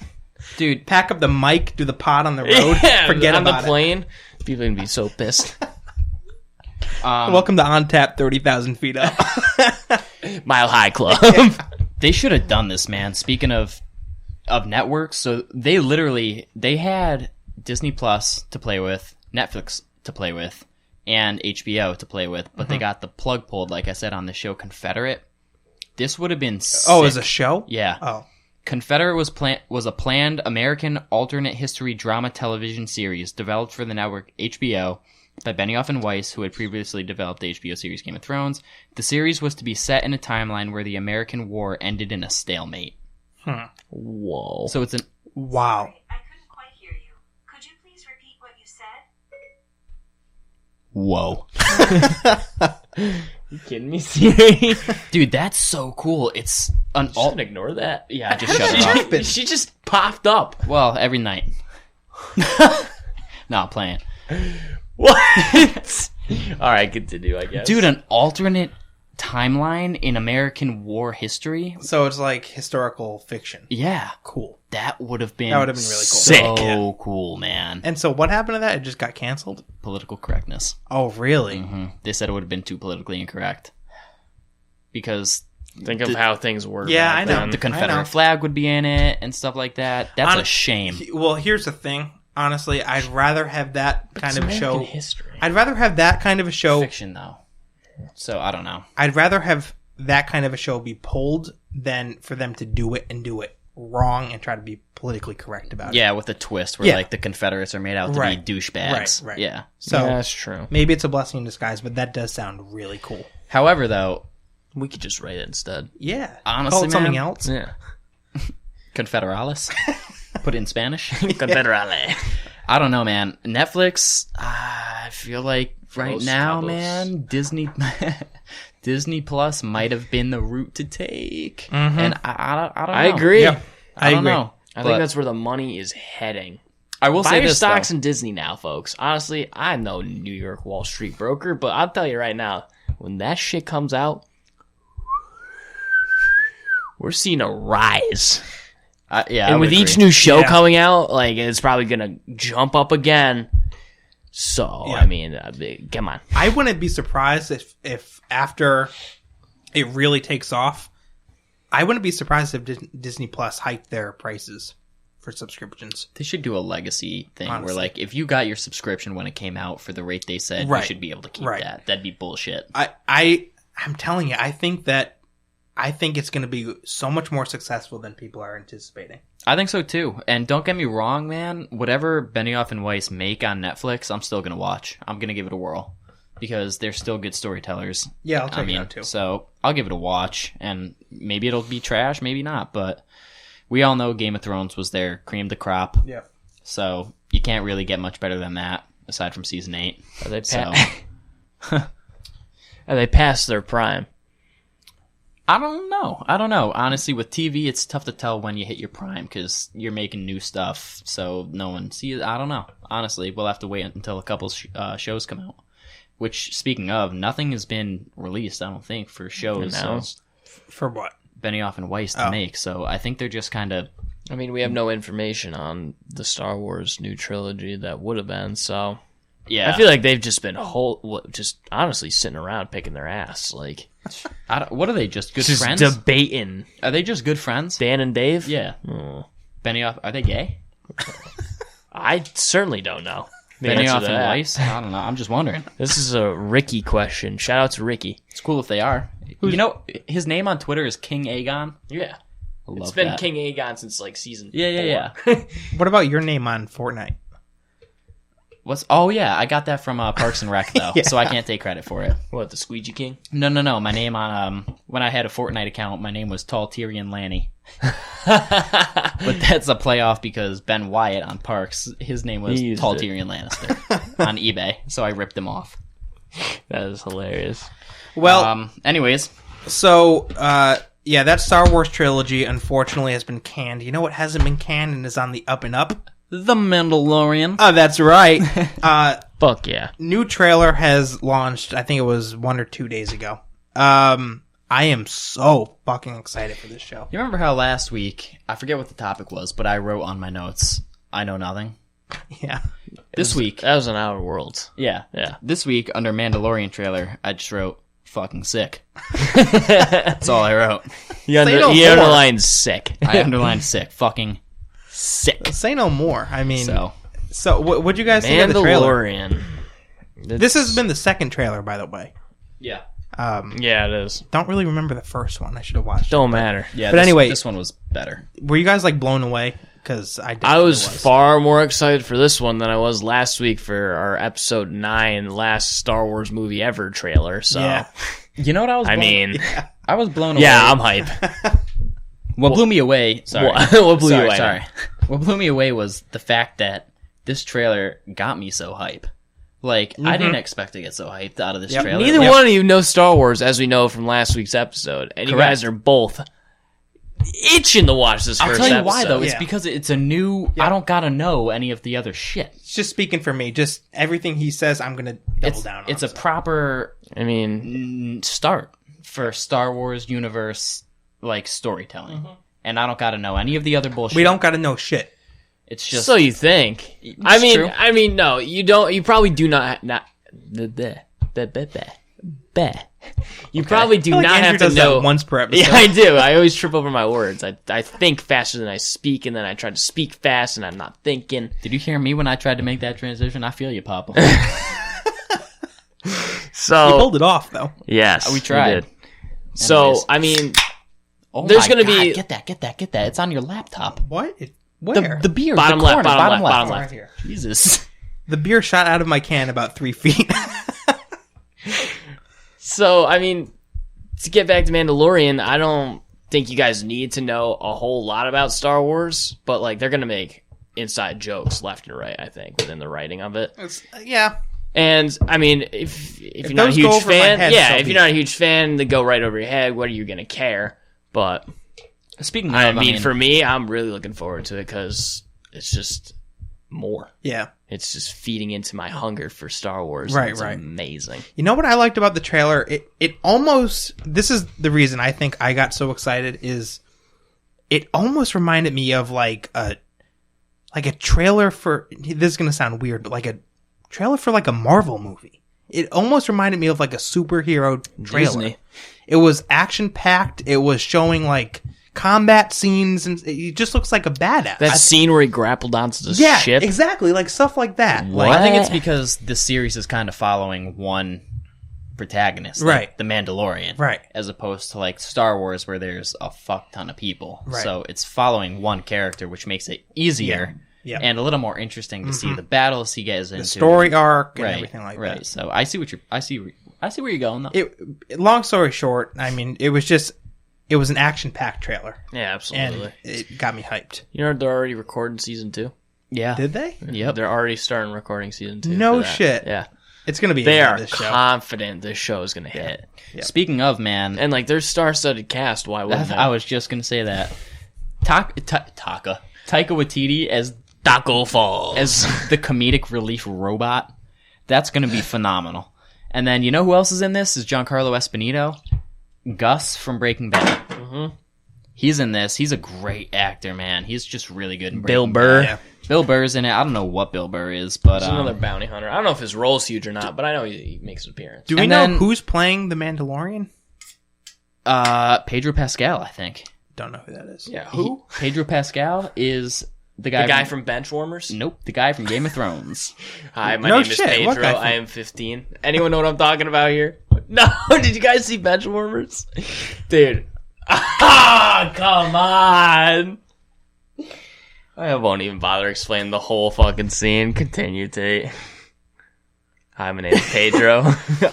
Dude, Pack up the mic, do the pod on the road, Yeah, forget on about the plane. People are gonna be so pissed. it. Welcome to On Tap 30,000 feet up. Mile High Club. they should have done this, man. Speaking of networks, so they had Disney Plus to play with, Netflix to play with, and HBO to play with, but they got the plug pulled, like I said, on the show Confederate. This would have been sick. Oh, as a show? Yeah. Oh. Confederate was a planned American alternate history drama television series developed for the network HBO by Benioff and Weiss, who had previously developed the HBO series Game of Thrones. The series was to be set in a timeline where the American War ended in a stalemate. Whoa. So it's an... Wow. I couldn't quite hear you. Could you please repeat what you said? Whoa. You kidding me, Siri? Dude, that's so cool. It's an Just ignore that. Yeah, just shut it off. She just popped up. Well, every night. No, I'm playing. What? All right, continue, I guess. Dude, an alternate timeline in American war history? So it's like historical fiction. Yeah. Cool. That would have been That would have been really cool. so Yeah. cool, man. And so what happened to that? It just got canceled? Political correctness. Oh, really? They said it would have been too politically incorrect. Because Think of how things were. Yeah, back I know. then. the I know. Confederate flag would be in it and stuff like that. That's a shame. Well, here's the thing. Honestly, I'd rather have that kind of American show. history. I'd rather have that kind of a show. Fiction, though. So, I don't know. I'd rather have that kind of a show be pulled than for them to do it and do it wrong and try to be politically correct about it. Yeah, with a twist where, Yeah. like, the Confederates are made out to Right. be douchebags. Right. Yeah. So Yeah, that's true. maybe it's a blessing in disguise, but that does sound really cool. However, though, We could just write it instead. Yeah. Honestly, Call it something man. else. Yeah. Confederales. Put it in Spanish. Confederale. I don't know, man. Netflix, I feel like right Los now, Cabos. man, Disney Plus might have been the route to take. And I don't know. I agree. Yeah. I don't agree. know. I But think that's where the money is heading. I will Buy say your this, stocks though. in Disney now, folks. Honestly, I'm no New York Wall Street broker, but I'll tell you right now, when that shit comes out, we're seeing a rise. Yeah, I And would with each agree. new show Yeah. coming out, like it's probably gonna jump up again. So Yeah. I mean, come on. I wouldn't be surprised if after it really takes off, I wouldn't be surprised if Disney Plus hiked their prices for subscriptions. They should do a legacy thing Honestly. where, like, if you got your subscription when it came out for the rate they said, Right. you should be able to keep Right. that. That'd be bullshit. I'm telling you, I think it's going to be so much more successful than people are anticipating. I think so too. And don't get me wrong, man. Whatever Benioff and Weiss make on Netflix, I'm still gonna watch. I'm gonna give it a whirl because they're still good storytellers. Yeah, I'll check it out too. So I'll give it a watch, and maybe it'll be trash, maybe not. But we all know Game of Thrones was their cream de crop. Yeah. So you can't really get much better than that aside from season 8. Are they So Are they past their prime? I don't know. Honestly, with TV, it's tough to tell when you hit your prime because you're making new stuff, so no one sees. I don't know. Honestly, we'll have to wait until a couple shows come out. Which, speaking of, nothing has been released. I don't think for shows. So Announced. For what? Benioff and Weiss to Oh. make. So I think they're just kind of. I mean, we have no information on the Star Wars new trilogy that would have been. So Yeah, I feel like they've just been just honestly sitting around picking their ass, like what are they? Just good just friends? debating. Are they just good friends? Dan and Dave. Yeah. Oh. Benioff, are they gay? I certainly don't know. the answer Benioff to and that. Weiss? I don't know. I'm just wondering. This is a Ricky question. Shout out to Ricky. It's cool if they are. You know, his name on Twitter is King Aegon. Yeah, I love it's been that. King Aegon since like season. Yeah. 4. What about your name on Fortnite? Oh yeah, I got that from Parks and Rec though, Yeah. so I can't take credit for it. What, the Squeegee King? No. My name on when I had a Fortnite account, my name was Tall Tyrion Lanny. But that's a playoff because Ben Wyatt on Parks, his name was He used Tall it. Tyrion Lannister on eBay, so I ripped him off. That is hilarious. Well, Anyways, so yeah, that Star Wars trilogy unfortunately has been canned. You know what hasn't been canned and is on the up and up? The Mandalorian. Oh, that's right. Fuck yeah. New trailer has launched. I think it was 1 or 2 days ago. I am so fucking excited for this show. You remember how last week, I forget what the topic was, but I wrote on my notes, I know nothing. Yeah. This week, That was an Outer Worlds. yeah. Yeah. This week, under Mandalorian trailer, I just wrote, fucking sick. That's all I wrote. You Say no more. underlined sick. I underlined sick. Fucking sick. Say no more. I mean, So, what'd you guys think of the trailer? Mandalorian. This has been the second trailer, by the way. yeah. Yeah, it is. Don't really remember the first one. I should have watched it. Don't matter. Yeah, But anyway- this one was better. Were you guys like blown away? because I was far more excited for this one than I was last week for our episode 9 last Star Wars movie ever trailer. So Yeah. You know what I was? I was blown away. yeah, I'm hype. What blew me away? Sorry, What blew you away? Sorry. What blew me away was the fact that this trailer got me so hype. Like, I didn't expect to get so hyped out of this trailer. Neither one of you know Star Wars, as we know from last week's episode, and you Correct. guys are both itching to watch this I'll first tell you episode. why, though. It's Yeah. because it's a new... I don't gotta know any of the other shit. It's just speaking for me. Just everything he says, I'm gonna double down on. It's a so. proper I mean, start for Star Wars universe, like, storytelling. And I don't gotta know any of the other bullshit. We don't got to know shit. It's just... so you think? true. I mean, no, you don't. You probably do not. You probably do I feel like not Andrew have to does know. that once per episode. Yeah, I do. I always trip over my words. I think faster than I speak, and then I try to speak fast, and I'm not thinking. Did you hear me when I tried to make that transition? I feel you, Papa. He So pulled it off though. yes, We tried. did. So Anyways. I mean, Oh There's my gonna God, be- Get that. It's on your laptop. What? Where? The beer. Bottom the left, corner, bottom left, left. bottom Right left. here. Jesus. The beer shot out of my can about 3 feet. So, I mean, to get back to Mandalorian, I don't think you guys need to know a whole lot about Star Wars, but like they're gonna make inside jokes left and right, I think, within the writing of it. Yeah. And I mean, if you're not a those go huge over my fan, head, yeah, so if be you're not a huge fan, they go right over your head. What are you gonna care? But Speaking of, I mean, for me, I'm really looking forward to it because it's just more. Yeah. It's just feeding into my hunger for Star Wars. Right, It's right. amazing. You know what I liked about the trailer? It almost, this is the reason I think I got so excited, is it almost reminded me of like a trailer for, this is going to sound weird, but like a trailer for like a Marvel movie. It almost reminded me of like a superhero trailer. Disney. It was action packed. It was showing like combat scenes, and it just looks like a badass. That scene where he grappled onto the yeah, ship. exactly, like stuff like that. What? Like, I think it's because the series is kind of following one protagonist, like Right. the Mandalorian, Right. as opposed to like Star Wars where there's a fuck ton of people. Right. So it's following one character, which makes it easier Yeah. and a little more interesting to see the battles he gets into, the story arc and right, everything like right. that. So I see where you're going though. Long story short, I mean, it was an action packed trailer, Yeah, absolutely. and it got me hyped. You know they're already recording season 2? Yeah. Did they? Yep. They're already starting recording season 2. No for that. shit. Yeah. It's gonna be They a are this show. confident this show is going to hit. Yep. Speaking of, man, And like their star-studded cast, why wouldn't they? I was just gonna say that. Taika Waititi as Taco Falls. as the comedic relief robot. That's going to be phenomenal. And then you know who else is in this? Is Giancarlo Esposito, Gus from Breaking Bad. Mm-hmm. He's in this. He's a great actor, man. He's just really good. In Bill Breaking Burr. Yeah. Bad. Bill Burr's in it. I don't know what Bill Burr is, but He's another bounty hunter. I don't know if his role's huge or not, but I know he makes an appearance. Do we And know then- who's playing the Mandalorian? Pedro Pascal, I think. Don't know who that is. Yeah, who? Pedro Pascal is the guy. The guy from Benchwarmers? Nope, the guy from Game of Thrones. Hi, my No name is shit, what Pedro. guy from- I am 15. Anyone know what I'm talking about here? No, did you guys see Benchwarmers? Dude. Ah, come on. I won't even bother explaining the whole fucking scene. Continue, Tate. Hi, my name is Pedro.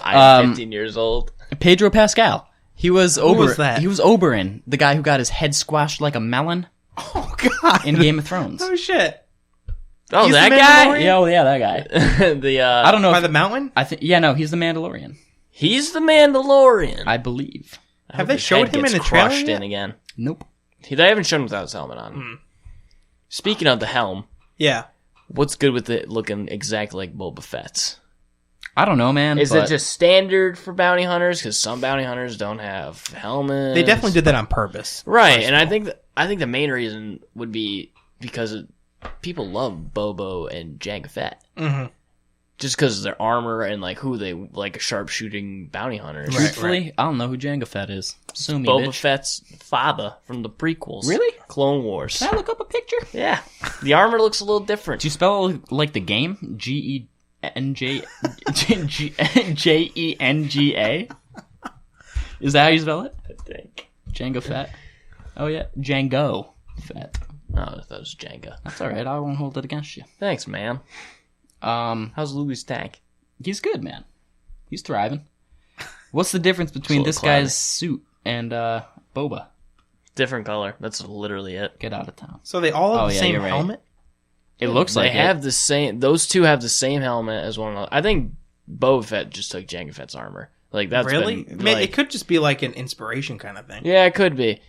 I'm 15 years old. Pedro Pascal. He was was that? He was Oberyn, the guy who got his head squashed like a melon Oh God! in Game of Thrones. Oh shit! Oh, He's that the guy? Mandalorian? Yeah, oh yeah, that guy. the I don't know. By If, the mountain? I think no, he's the Mandalorian. He's the Mandalorian. I believe. I Have hope they his showed head him gets in the trailer crushed yet? in again. Nope. They haven't shown him without his helmet on. Speaking of the helm, Yeah. what's good with it looking exactly like Boba Fett's? I don't know, man. Is but it just standard for bounty hunters? Because some bounty hunters don't have helmets. They definitely did that on purpose. right, and I think the main reason would be because people love Bobo and Jango Fett. Mm-hmm. Just because of their armor and like who they like sharpshooting bounty hunters. truthfully, I don't know who Jango Fett is. Sue me, Boba bitch. Fett's father from the prequels. Really? Clone Wars. Can I look up a picture? Yeah, the armor looks a little different. Do you spell it like the game? Genja? Is that how you spell it? I think. Jango Fett. Oh yeah, Django Fett. No, I thought it was Jenga. That's all right. I won't hold it against you. Thanks, man. How's Louis' tank? He's good, man. He's thriving. What's the difference between this cloudy. guy's suit and Boba? Different color. That's literally it. Get out of town. So they all have Oh, the yeah, same you're right. helmet? It looks They like have the same. Those two have the same helmet as one another. I think Boba Fett just took Jango Fett's armor. Like that's Really? been, Man, like- it could just be like an inspiration kind of thing. Yeah, it could be.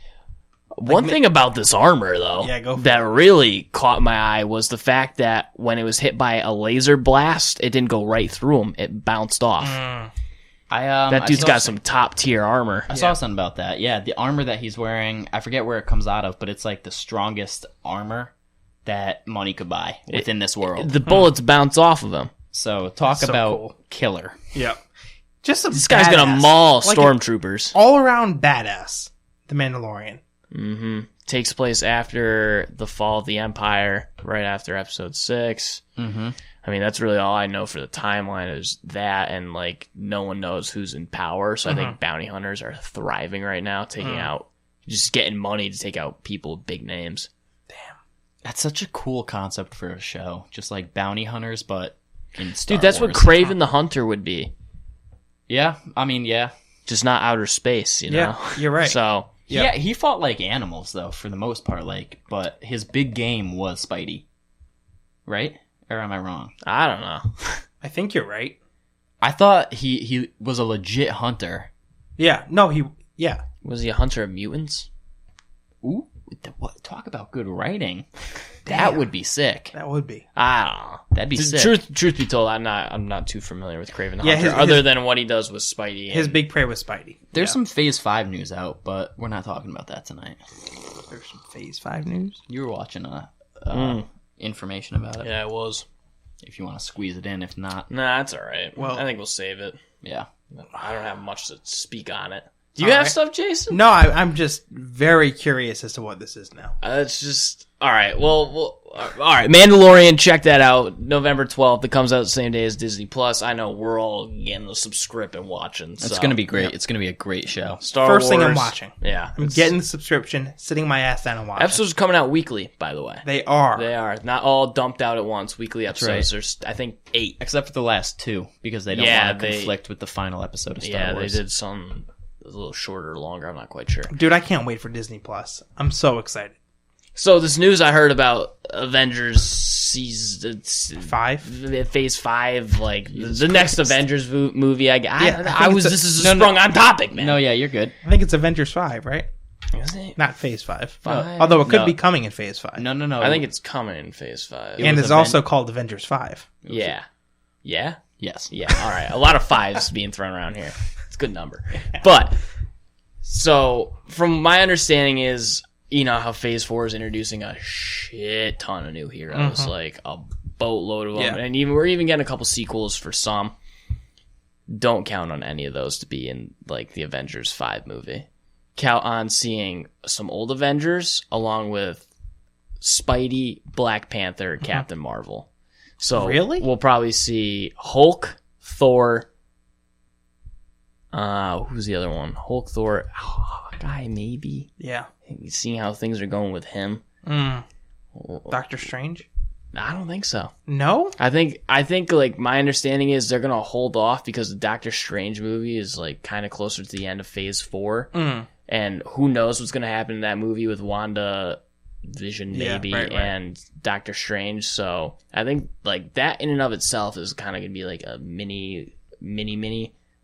One thing about this armor, though, Yeah, go for that really caught my eye was the fact that when it was hit by a laser blast, it didn't go right through him. It bounced off. That dude's got some top tier armor. I saw something about that. Yeah, the armor that he's wearing, I forget where it comes out of, but it's like the strongest armor that money could buy within this world. The bullets bounce off of him. So talk so about cool. killer. Yep. Just a This guy's gonna badass. maul Like stormtroopers. all around badass. The Mandalorian. Takes place after the fall of the Empire, right after Episode 6. Mm-hmm. I mean, that's really all I know for the timeline is that, and like no one knows who's in power. So I think bounty hunters are thriving right now, taking out, just getting money to take out people with big names. That's such a cool concept for a show. Just like bounty hunters, but in Star Dude, that's what Wars. Kraven the Hunter would be. Yeah, I mean, yeah. Just not outer space, you know? Yeah, you're right. So, Yeah, he fought like animals though, for the most part. Like, but his big game was Spidey, right? Or am I wrong? I don't know. I think you're right. I thought he was a legit hunter. Yeah. No, yeah. Was he a hunter of mutants? Ooh, what? Talk about good writing. That would be sick. That would be. I don't know. That'd be sick. Truth be told, I'm not too familiar with Kraven the Yeah, Hunter, his- other than what he does with Spidey. His and- big prey was Spidey. There's Yeah. some Phase 5 news out, but we're not talking about that tonight. There's some Phase 5 news. You were watching information about it. Yeah, it was. If you want to squeeze it in, if not, Nah, that's all right. Well- I think we'll save it. yeah. I don't have much to speak on it. Do you have right. stuff, Jason? No, I'm just very curious as to what this is now. It's just all right. Well, all right. Mandalorian, check that out. November 12th. It comes out the same day as Disney Plus. I know we're all getting the subscript and watching. It's so. going to be great. It's going to be a great show. Star First thing I'm Wars. watching. Yeah, I'm getting the subscription, sitting my ass down and watching. episodes are coming out weekly. By the way, They are. they are not all dumped out at once. Weekly episodes. right. There's I think 8. Except for the last 2, because they don't Yeah, want to they- conflict with the final episode of Star Yeah, Wars. they did some a little shorter, longer. I'm not quite sure. Dude, I can't wait for Disney Plus. I'm so excited. So this news I heard about Avengers season 5? Phase 5, like the next Avengers movie. I think was. it's This is no, sprung on topic, man. No, yeah, you're good. I think it's Avengers 5, right? Is it? Not Phase 5. Five? Although it could No. be coming in Phase 5. No. I think it's coming in Phase 5. and was it's Aven- also called Avengers 5. Yeah, yeah, Yes. yeah. All right, a lot of 5s being thrown around here. It's a good number, but so from my understanding is, you know how Phase 4 is introducing a shit ton of new heroes, like a boatload of them, Yeah. and we're even getting a couple sequels for some. Don't count on any of those to be in like the Avengers 5 movie. Count on seeing some old Avengers along with Spidey, Black Panther, Captain Marvel. So Really? we'll probably see Hulk, Thor. Who's the other one? Hulk, Thor, Hawkeye, maybe. Yeah. Seeing how things are going with him. Doctor Strange? I don't think so. No? I think like my understanding is they're gonna hold off because the Doctor Strange movie is like kind of closer to the end of Phase 4, and who knows what's gonna happen in that movie with Wanda, Vision, Yeah, maybe, right. and Doctor Strange. So I think like that in and of itself is kind of gonna be like a mini,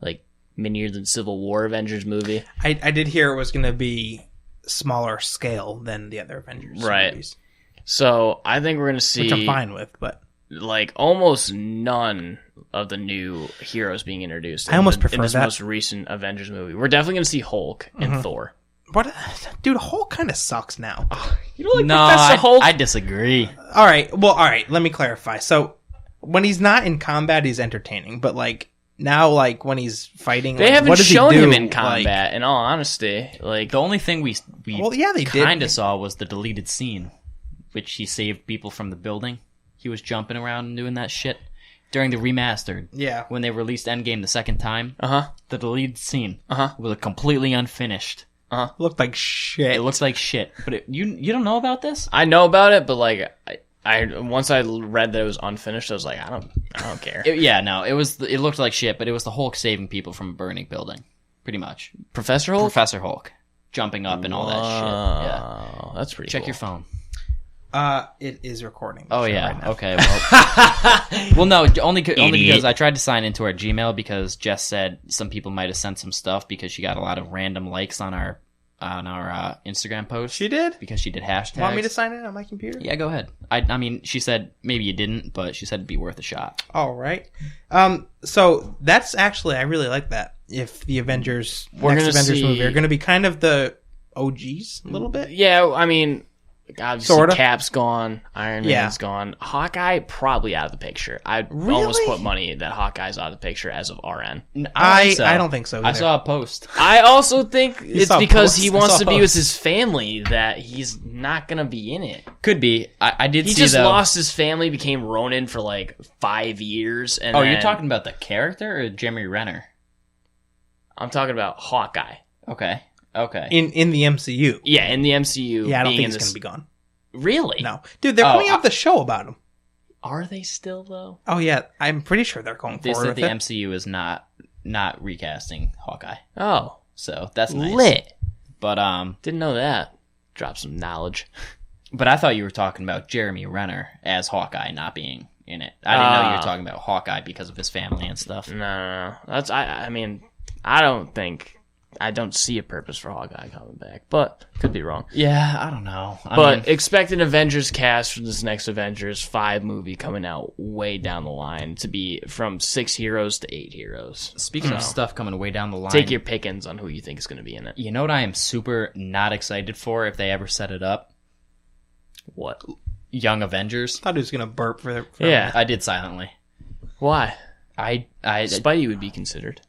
like minier than Civil War Avengers movie. I did hear it was going to be smaller scale than the other Avengers Right. movies. So I think we're gonna see Which I'm fine with, but like almost none of the new heroes being introduced. I almost in prefer this that. most recent Avengers movie. We're definitely gonna see Hulk and Thor. what? Dude, Hulk kind of sucks now. You don't like No, Professor Hulk? I disagree. All right. Let me clarify. So when he's not in combat, he's entertaining. But like now, like when he's fighting, they like, haven't what does he shown do? him in Like, combat. In all honesty, like The only thing we Well, yeah, they did. kind of saw was the deleted scene, which he saved people from the building. He was jumping around and doing that shit during the remastered. Yeah. When they released Endgame the second time, uh huh. the deleted scene Uh-huh. was completely unfinished. Looked like shit. It looks like shit. But you don't know about this? I know about it, but like I once I read that it was unfinished, I was like, I don't care. It looked like shit, but it was the Hulk saving people from a burning building, pretty much. Professor Hulk? Professor Hulk jumping up and all that shit. Yeah, that's pretty check cool. your phone. It is recording. Oh yeah. Right now. Okay. Well, no. Only because I tried to sign into our Gmail because Jess said some people might have sent some stuff because she got a lot of random likes on our Instagram post. She did? Because she did hashtags. Want me to sign in on my computer? Yeah, go ahead. I mean, she said maybe you didn't, but she said it'd be worth a shot. All right. So that's actually I really like that. If the Avengers movie are going to be kind of the OGs a little bit. Yeah, I mean, obviously Sorta. Cap's gone, Iron Man's gone, Hawkeye probably out of the picture. I'd almost put money that Hawkeye's out of the picture as of RN. I don't think so either. I saw a post. I also think it's saw a because post? he I wants saw to a be with post. his family that he's not going to be in it. Could be. I did He see just though. lost his family, became Ronin for like 5 years. And Oh, then- you're talking about the character or Jeremy Renner? I'm talking about Hawkeye. Okay. in the MCU. Yeah, in the MCU. Yeah, I don't being think in he's this... going to be gone. Really? No, dude, they're coming out with a show about him. Are they still though? Oh yeah, I'm pretty sure they're going They forward said with the it. MCU is not recasting Hawkeye, Oh, so that's nice. lit. But Didn't know that. Drop some knowledge. But I thought you were talking about Jeremy Renner as Hawkeye not being in it. I didn't know you were talking about Hawkeye because of his family and stuff. No. That's I mean, I don't see a purpose for Hawkeye coming back, but could be wrong. Yeah, I don't know. I But mean, expect an Avengers cast for this next Avengers 5 movie coming out way down the line to be from 6 heroes to 8 heroes. speaking of stuff coming way down the line, Take your pickings on who you think is going to be in it. you know what I am super not excited for if they ever set it up? What? Young Avengers. I thought he was going to burp for Yeah. I did silently. Why? I Spidey would be considered.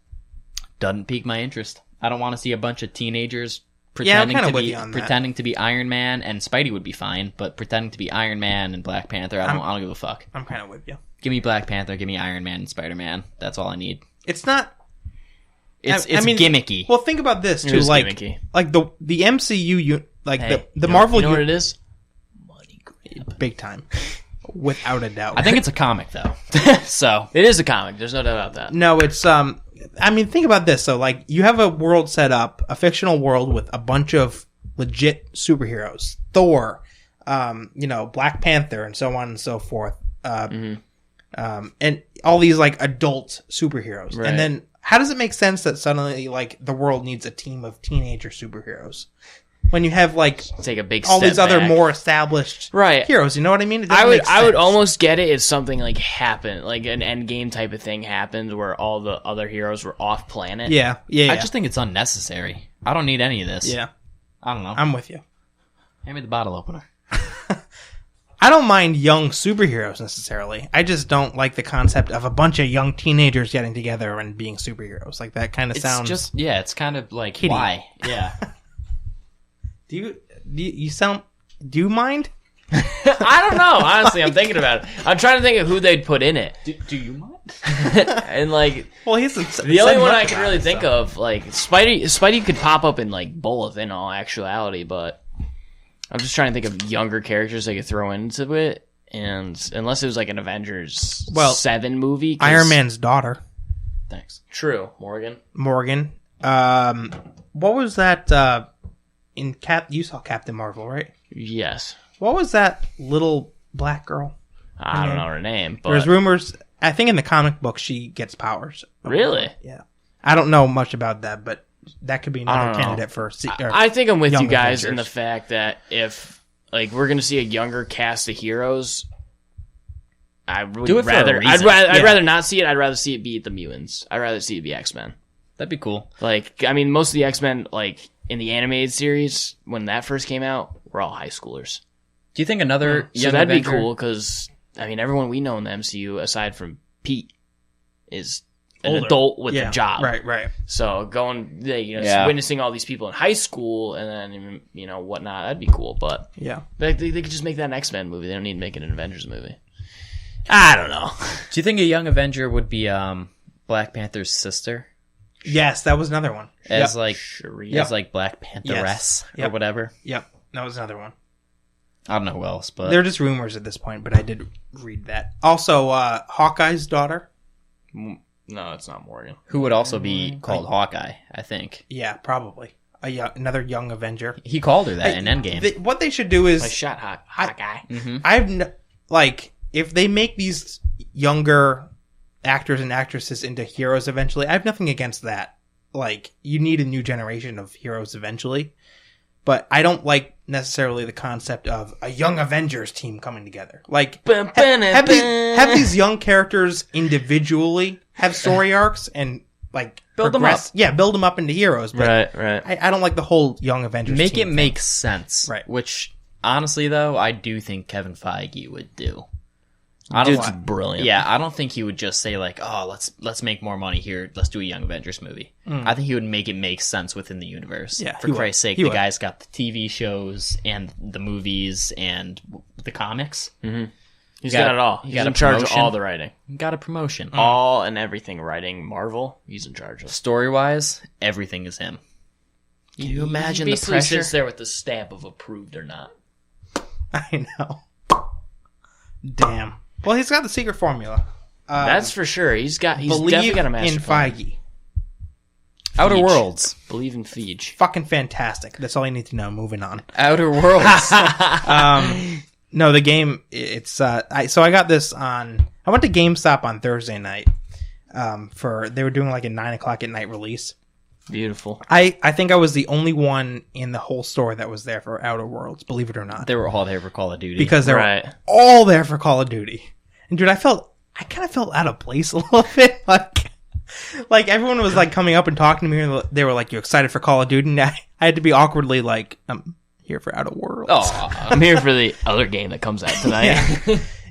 doesn't pique my interest. I don't want to see a bunch of teenagers Yeah, I'm pretending kinda to with be you on that. pretending to be Iron Man, and Spidey would be fine, but pretending to be Iron Man and Black Panther, I don't give a fuck. I'm kind of with you. Give me Black Panther, give me Iron Man and Spider-Man. That's all I need. It's not. It's I mean, gimmicky. Well, think about this It too. is Like gimmicky. the MCU, like Hey, the Marvel, You know what it is? Money grab. big time, without a doubt. I think it's a comic though. So It is a comic. There's no doubt about that. No, it's I mean, think about this. So, like, you have a world set up, a fictional world with a bunch of legit superheroes, Thor, Black Panther, and so on and so forth, and all these like adult superheroes. Right. And then, how does it make sense that suddenly, like, the world needs a team of teenager superheroes when you have like Take a big all step these other back. more established Right. heroes? You know what I mean? It doesn't I would make I would sense. almost get it if something like happened, like an Endgame type of thing happened where all the other heroes were off planet. Yeah. I just think it's unnecessary. I don't need any of this. yeah. I don't know. I'm with you. Hand me the bottle opener. I don't mind young superheroes necessarily. I just don't like the concept of a bunch of young teenagers getting together and being superheroes. Like that kind of It's sounds. just it's kind of like Kiddie. why? Yeah. Do you mind? I don't know. Honestly, I'm thinking about it. I'm trying to think of who they'd put in it, Do you mind? and like Well, he's the only one I can really think of, like Spidey could pop up in like both in all actuality, but I'm just trying to think of younger characters they could throw into it, and unless it was like an Avengers 7 movie, 'cause- Iron Man's daughter, Thanks. True, Morgan. Morgan. What was that? In you saw Captain Marvel, right? Yes, What was that little black girl? I don't know her name, but There's rumors. I think in the comic book she gets powers. Really? Yeah. I don't know much about that, but that could be I another don't know. candidate for. I think I'm with Young you guys in the Avengers. fact that if like we're gonna see a younger cast of heroes, I would Do it for a rather reason. I'd Yeah. rather not see it. I'd rather see it be the mutants. I'd rather see it be X-Men. That'd be cool. Like I mean, most of the X-Men like in the animated series when that first came out were all high schoolers. Do you think another So young that'd Avenger, be cool because I mean everyone we know in the MCU aside from Pete is an Older. adult with Yeah, a job. right. So Yeah. witnessing all these people in high school and then whatnot, that'd be cool. But Yeah. they could just make that an X-Men movie. They don't need to make it an Avengers movie. I don't know. Do you think a young Avenger would be Black Panther's sister? Yes, that was another one. as Yep. like Shuri. as like Black Pantheress or Yep. whatever. Yep, that was another one. I don't know who else, but They're just rumors at this point, but I did read that. Also, Hawkeye's daughter. No, it's not Morgan. who would also be called Hawkeye? I think Yeah, probably. Another young Avenger. he called her that in Endgame. What they should do is... I shot hot guy. if they make these younger actors and actresses into heroes eventually, I have nothing against that. Like, you need a new generation of heroes eventually. But I don't like necessarily the concept of a young Avengers team coming together. Like, have these young characters individually have story arcs and, like, Build them progress. up. Yeah, build them up into heroes. But Right. I don't like the whole young Avengers Make team it thing. make sense, Right. Which honestly, though, I do think Kevin Feige would do. I Dude's don't. brilliant. Yeah, I don't think he would just say like, "Oh, let's make more money here. Let's do a Young Avengers movie." I think he would make it make sense within the universe. Yeah, For he would. Christ's sake, He the would. guy's got the TV shows and the movies and the comics. He's got- got it all. he He's got in a charge of promotion. all the writing. Got a promotion. All and everything writing Marvel, he's in charge of. Story wise, everything is him. Can you imagine he the basically pressure? sits there with the stamp of approved or not. I know. Damn. Well, he's got the secret formula. That's for sure. He's definitely Believe got a master in plan. Feige. Outer Feige. Worlds. Believe in Feige. Fucking fantastic. That's all you need to know. Moving on. Outer Worlds. No, the game. It's I got this on. I went to GameStop on Thursday night. They were doing like a 9:00 at night release. Beautiful. I think I was the only one in the whole store that was there for Outer Worlds. Believe it or not, They were all there for Call of Duty. because they were Right. all there for Call of Duty. And dude, I kind of felt out of place a little bit. Like everyone was like coming up and talking to me, and they were like, "You excited for Call of Duty?" And I had to be awkwardly like, "I'm here for Outer Worlds." oh, I'm here for the other game that comes out tonight.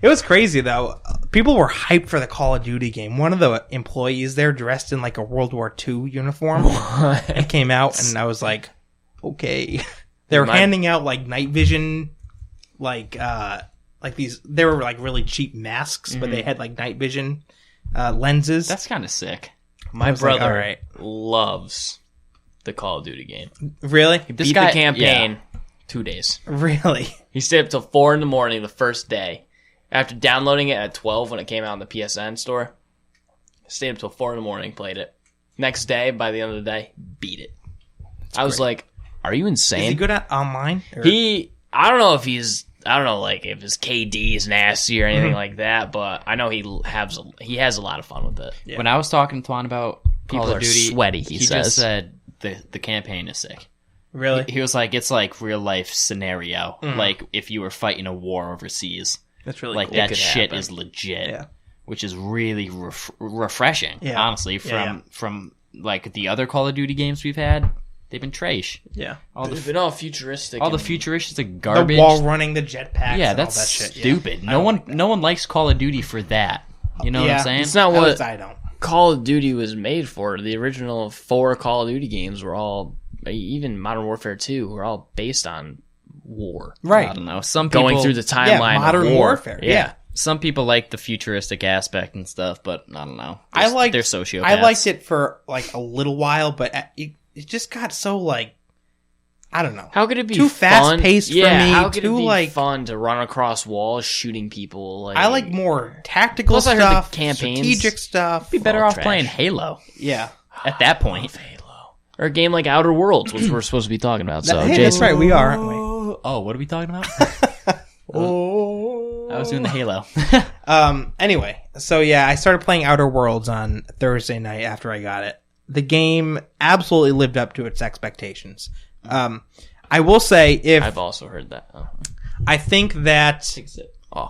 It was crazy though. People were hyped for the Call of Duty game. One of the employees there dressed in like a World War II uniform and came out, and I was like, okay. They were handing out like night vision, like these. They were like really cheap masks, but they had like night vision lenses. that's kind of sick. My was like, brother all right. loves the Call of Duty game. Really, This Beat guy- the campaign 2 days. really. He stayed up till 4 in the morning the first day. After downloading it at 12 when it came out in the PSN store, stayed up till 4 in the morning, played it. Next day, by the end of the day, beat it. I was like, are you insane? Is he good at online? Or- I don't know like if his KD is nasty or anything like that, but I know he has a lot of fun with it. Yeah. When I was talking to Juan about People Call of are Duty, sweaty, he just says. said the campaign is sick. Really? He was like, it's like real life scenario. Like if you were fighting a war overseas. That's really Like cool. that could shit happen. is legit. Yeah. Which is really refreshing, Yeah. honestly, from like the other Call of Duty games we've had. They've been trash. Yeah. All They've the been all futuristic. all the and- futuristic The garbage. wall running, the jetpacks. yeah, and that's all that shit. stupid. Yeah. I No don't one like that. no one likes Call of Duty for that. You know what Yeah. I'm saying? It's not At what least I don't. Call of Duty was made for. The original 4 Call of Duty games were all, even Modern Warfare 2, were all based on war. Right. I don't know. Some people Going through the timeline Modern of war. Warfare. Yeah. Some people like the futuristic aspect and stuff, but I don't know. I liked. They're sociopaths. I liked it for like a little while, but it just got so like, I don't know. How could it be Too fun? fast-paced for Yeah, me, how could too, it be like- fun to run across walls shooting people? Like, I like more tactical Plus, I heard the stuff, campaigns- strategic stuff. Be better all off trash. playing Halo Yeah. at that point. Halo. Or a game like Outer Worlds, which we're supposed to be talking about. So, Hey, that's Jason, right. We are, aren't we? Oh, what are we talking about? I was doing the Halo. Anyway, so yeah, I started playing Outer Worlds on Thursday night after I got it. The game absolutely lived up to its expectations. I will say, if I've also heard that. Oh. I think that Oh.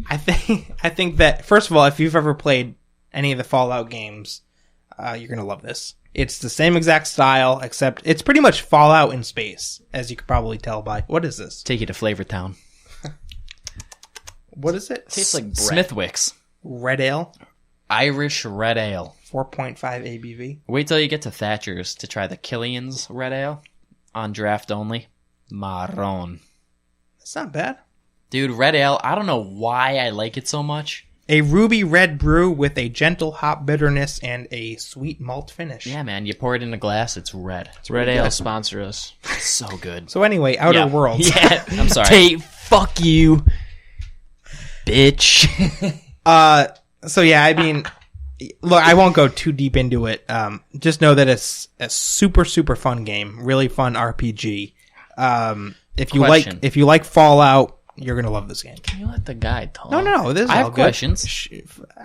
I think that first of all, if you've ever played any of the Fallout games, you're gonna love this. It's the same exact style, except it's pretty much Fallout in space, as you could probably tell by what is this? Take you to Flavortown. What is it? Tastes like bread. Smithwick's Red Ale, Irish Red Ale. 4.5 ABV. Wait till you get to Thatcher's to try the Killian's Red Ale on draft only. Marron. That's not bad. Dude, Red Ale, I don't know why I like it so much. A ruby red brew with a gentle hop bitterness and a sweet malt finish. Yeah, man. You pour it in a glass, it's red. It's Red Ale sponsor us. It's so good. So anyway, Outer Worlds. Yeah. I'm sorry. Tate, fuck you, bitch. So yeah, I mean, look, I won't go too deep into it. Just know that it's a super, super fun game. Really fun RPG. If you like Fallout, you're gonna love this game. Can you let the guy talk? No, this is I all have good. questions.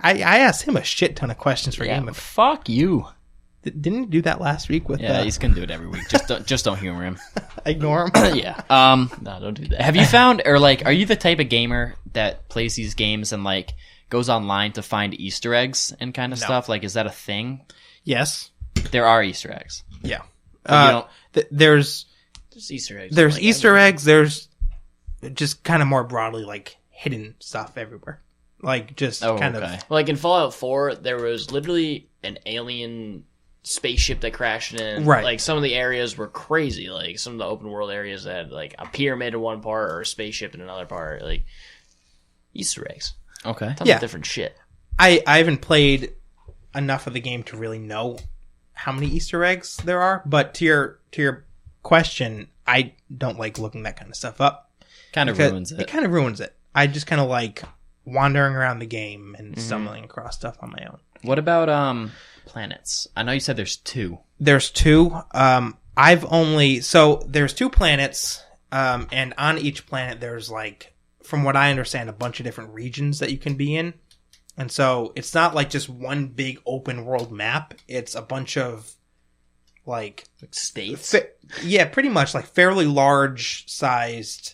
I asked him a shit ton of questions for Yeah, Game of. fuck you. Didn't he do that last week with? Yeah, he's gonna do it every week. Just don't humor him. ignore him. Yeah. No, don't do that. Have you found, or like, are you the type of gamer that plays these games and like goes online to find Easter eggs and kind of stuff? Like, is that a thing? Yes. There are Easter eggs. Yeah. But you don't. There's Easter eggs. There's like Easter eggs. There's just kind of more broadly like hidden stuff everywhere. Like just kind of. Like in Fallout 4, there was literally an alien spaceship that crashed in. Right. Like some of the areas were crazy. Like some of the open world areas that had like a pyramid in one part or a spaceship in another part. Like Easter eggs. Okay. Tons of different shit. I haven't played enough of the game to really know how many Easter eggs there are. But to your question, I don't like looking that kind of stuff up. Kind of ruins it. It kind of ruins it. I just kind of like wandering around the game and stumbling across stuff on my own. What about planets? I know you said there's 2. There's 2. There's 2 planets, and on each planet there's like, from what I understand, a bunch of different regions that you can be in. And so it's not like just one big open world map. It's a bunch of like States? Yeah, pretty much like fairly large sized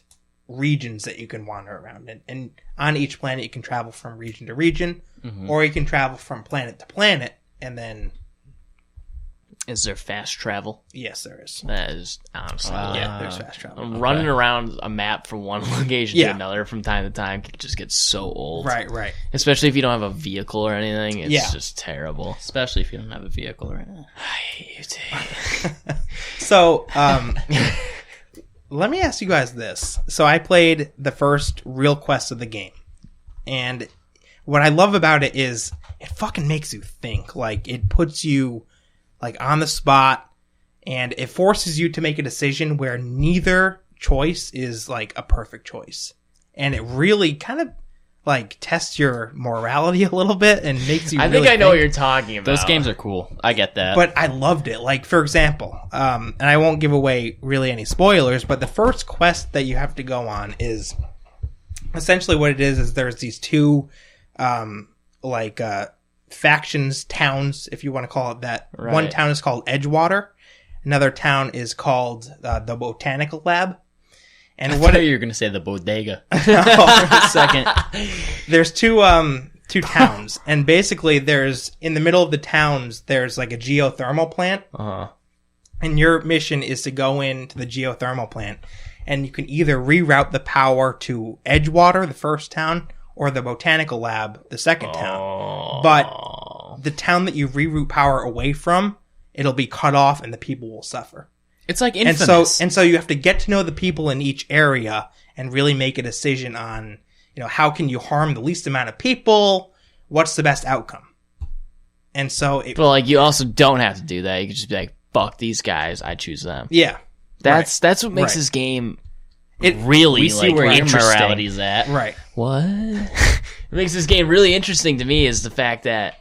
regions that you can wander around in. And on each planet you can travel from region to region, or you can travel from planet to planet, and then Is there fast travel? yes, there is. That is honestly. Yeah, there's fast travel. Running around a map from one location to another from time to time can just get so old. Right. Especially if you don't have a vehicle or anything. It's Yeah. just terrible. Especially if you don't have a vehicle right now. I hate you, Tate. So, let me ask you guys this. So I played the first real quest of the game, and what I love about it is it fucking makes you think. Like, it puts you like on the spot, and it forces you to make a decision where neither choice is like a perfect choice, and it really kind of like tests your morality a little bit and makes you. I think I know what you're talking about. Those games are cool. I get that. But I loved it. Like, for example, and I won't give away really any spoilers, but the first quest that you have to go on is essentially what it is there's these 2 factions, towns, if you want to call it that. Right. One town is called Edgewater. Another town is called the Botanical Lab. And I what thought you were going to say the bodega. for a second. There's two towns, and basically there's, in the middle of the towns, there's like a geothermal plant. Uh-huh. And your mission is to go into the geothermal plant, and you can either reroute the power to Edgewater, the first town, or the Botanical Lab, the second town. But the town that you reroute power away from, it'll be cut off and the people will suffer. It's like Infamous. And so you have to get to know the people in each area and really make a decision on, how can you harm the least amount of people? What's the best outcome? And so But like, you also don't have to do that. You can just be like, fuck these guys, I choose them. yeah. That's what makes this game It really we see like where your interesting. morality's at. Right. What? What makes this game really interesting to me is the fact that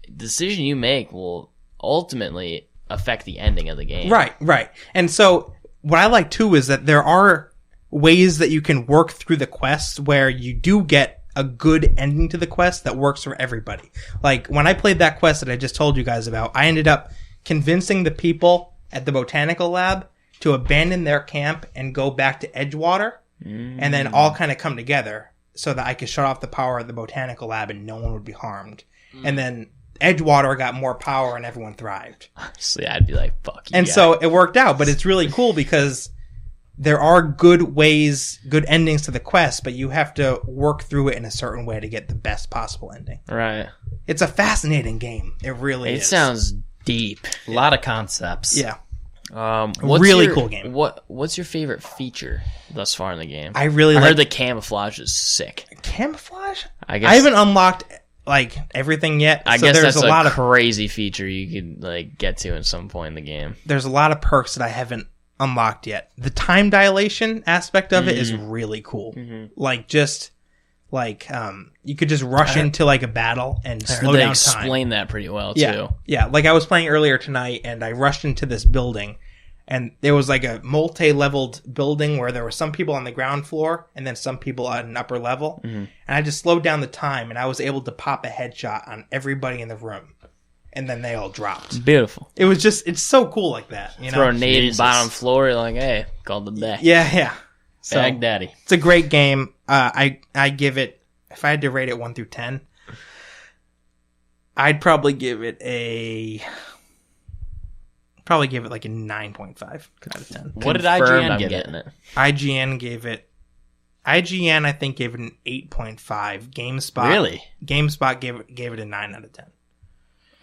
the decision you make will ultimately affect the ending of the game. Right. And so what I like too is that there are ways that you can work through the quests where you do get a good ending to the quest that works for everybody. Like, when I played that quest that I just told you guys about, I ended up convincing the people at the Botanical Lab to abandon their camp and go back to Edgewater, and then all kind of come together so that I could shut off the power of the Botanical Lab and no one would be harmed. And then Edgewater got more power and everyone thrived. So yeah, I'd be like, fuck you. And so it worked out, but it's really cool because there are good ways, good endings to the quest, but you have to work through it in a certain way to get the best possible ending. Right. It's a fascinating game. It really is. It sounds deep. A lot of concepts. Yeah. What's cool game. What's your favorite feature thus far in the game? I really I like heard the camouflage is sick. camouflage. I guess I haven't unlocked like everything yet. I so guess there's that's a lot of crazy feature you could like get to at some point in the game. there's a lot of perks that I haven't unlocked yet. The time dilation aspect of it is really cool. Like just like you could just rush into like a battle and slow They down time. explain that pretty well too. Yeah, like I was playing earlier tonight and I rushed into this building and there was like a multi-leveled building where there were some people on the ground floor and then some people on an upper level. And I just slowed down the time and I was able to pop a headshot on everybody in the room. And then they all dropped. Beautiful. It was just, it's so cool like that. You know? Throw a nade Jesus. bottom floor, you're like, hey, called the day. Yeah. So, Baghdaddy. it's a great game. I give it, if I had to rate it 1 through 10, I'd probably give it like a 9.5 out of 10. What did Confirmed IGN I'm give getting it? IGN I think gave it an 8.5. GameSpot Really? GameSpot gave it a 9 out of 10.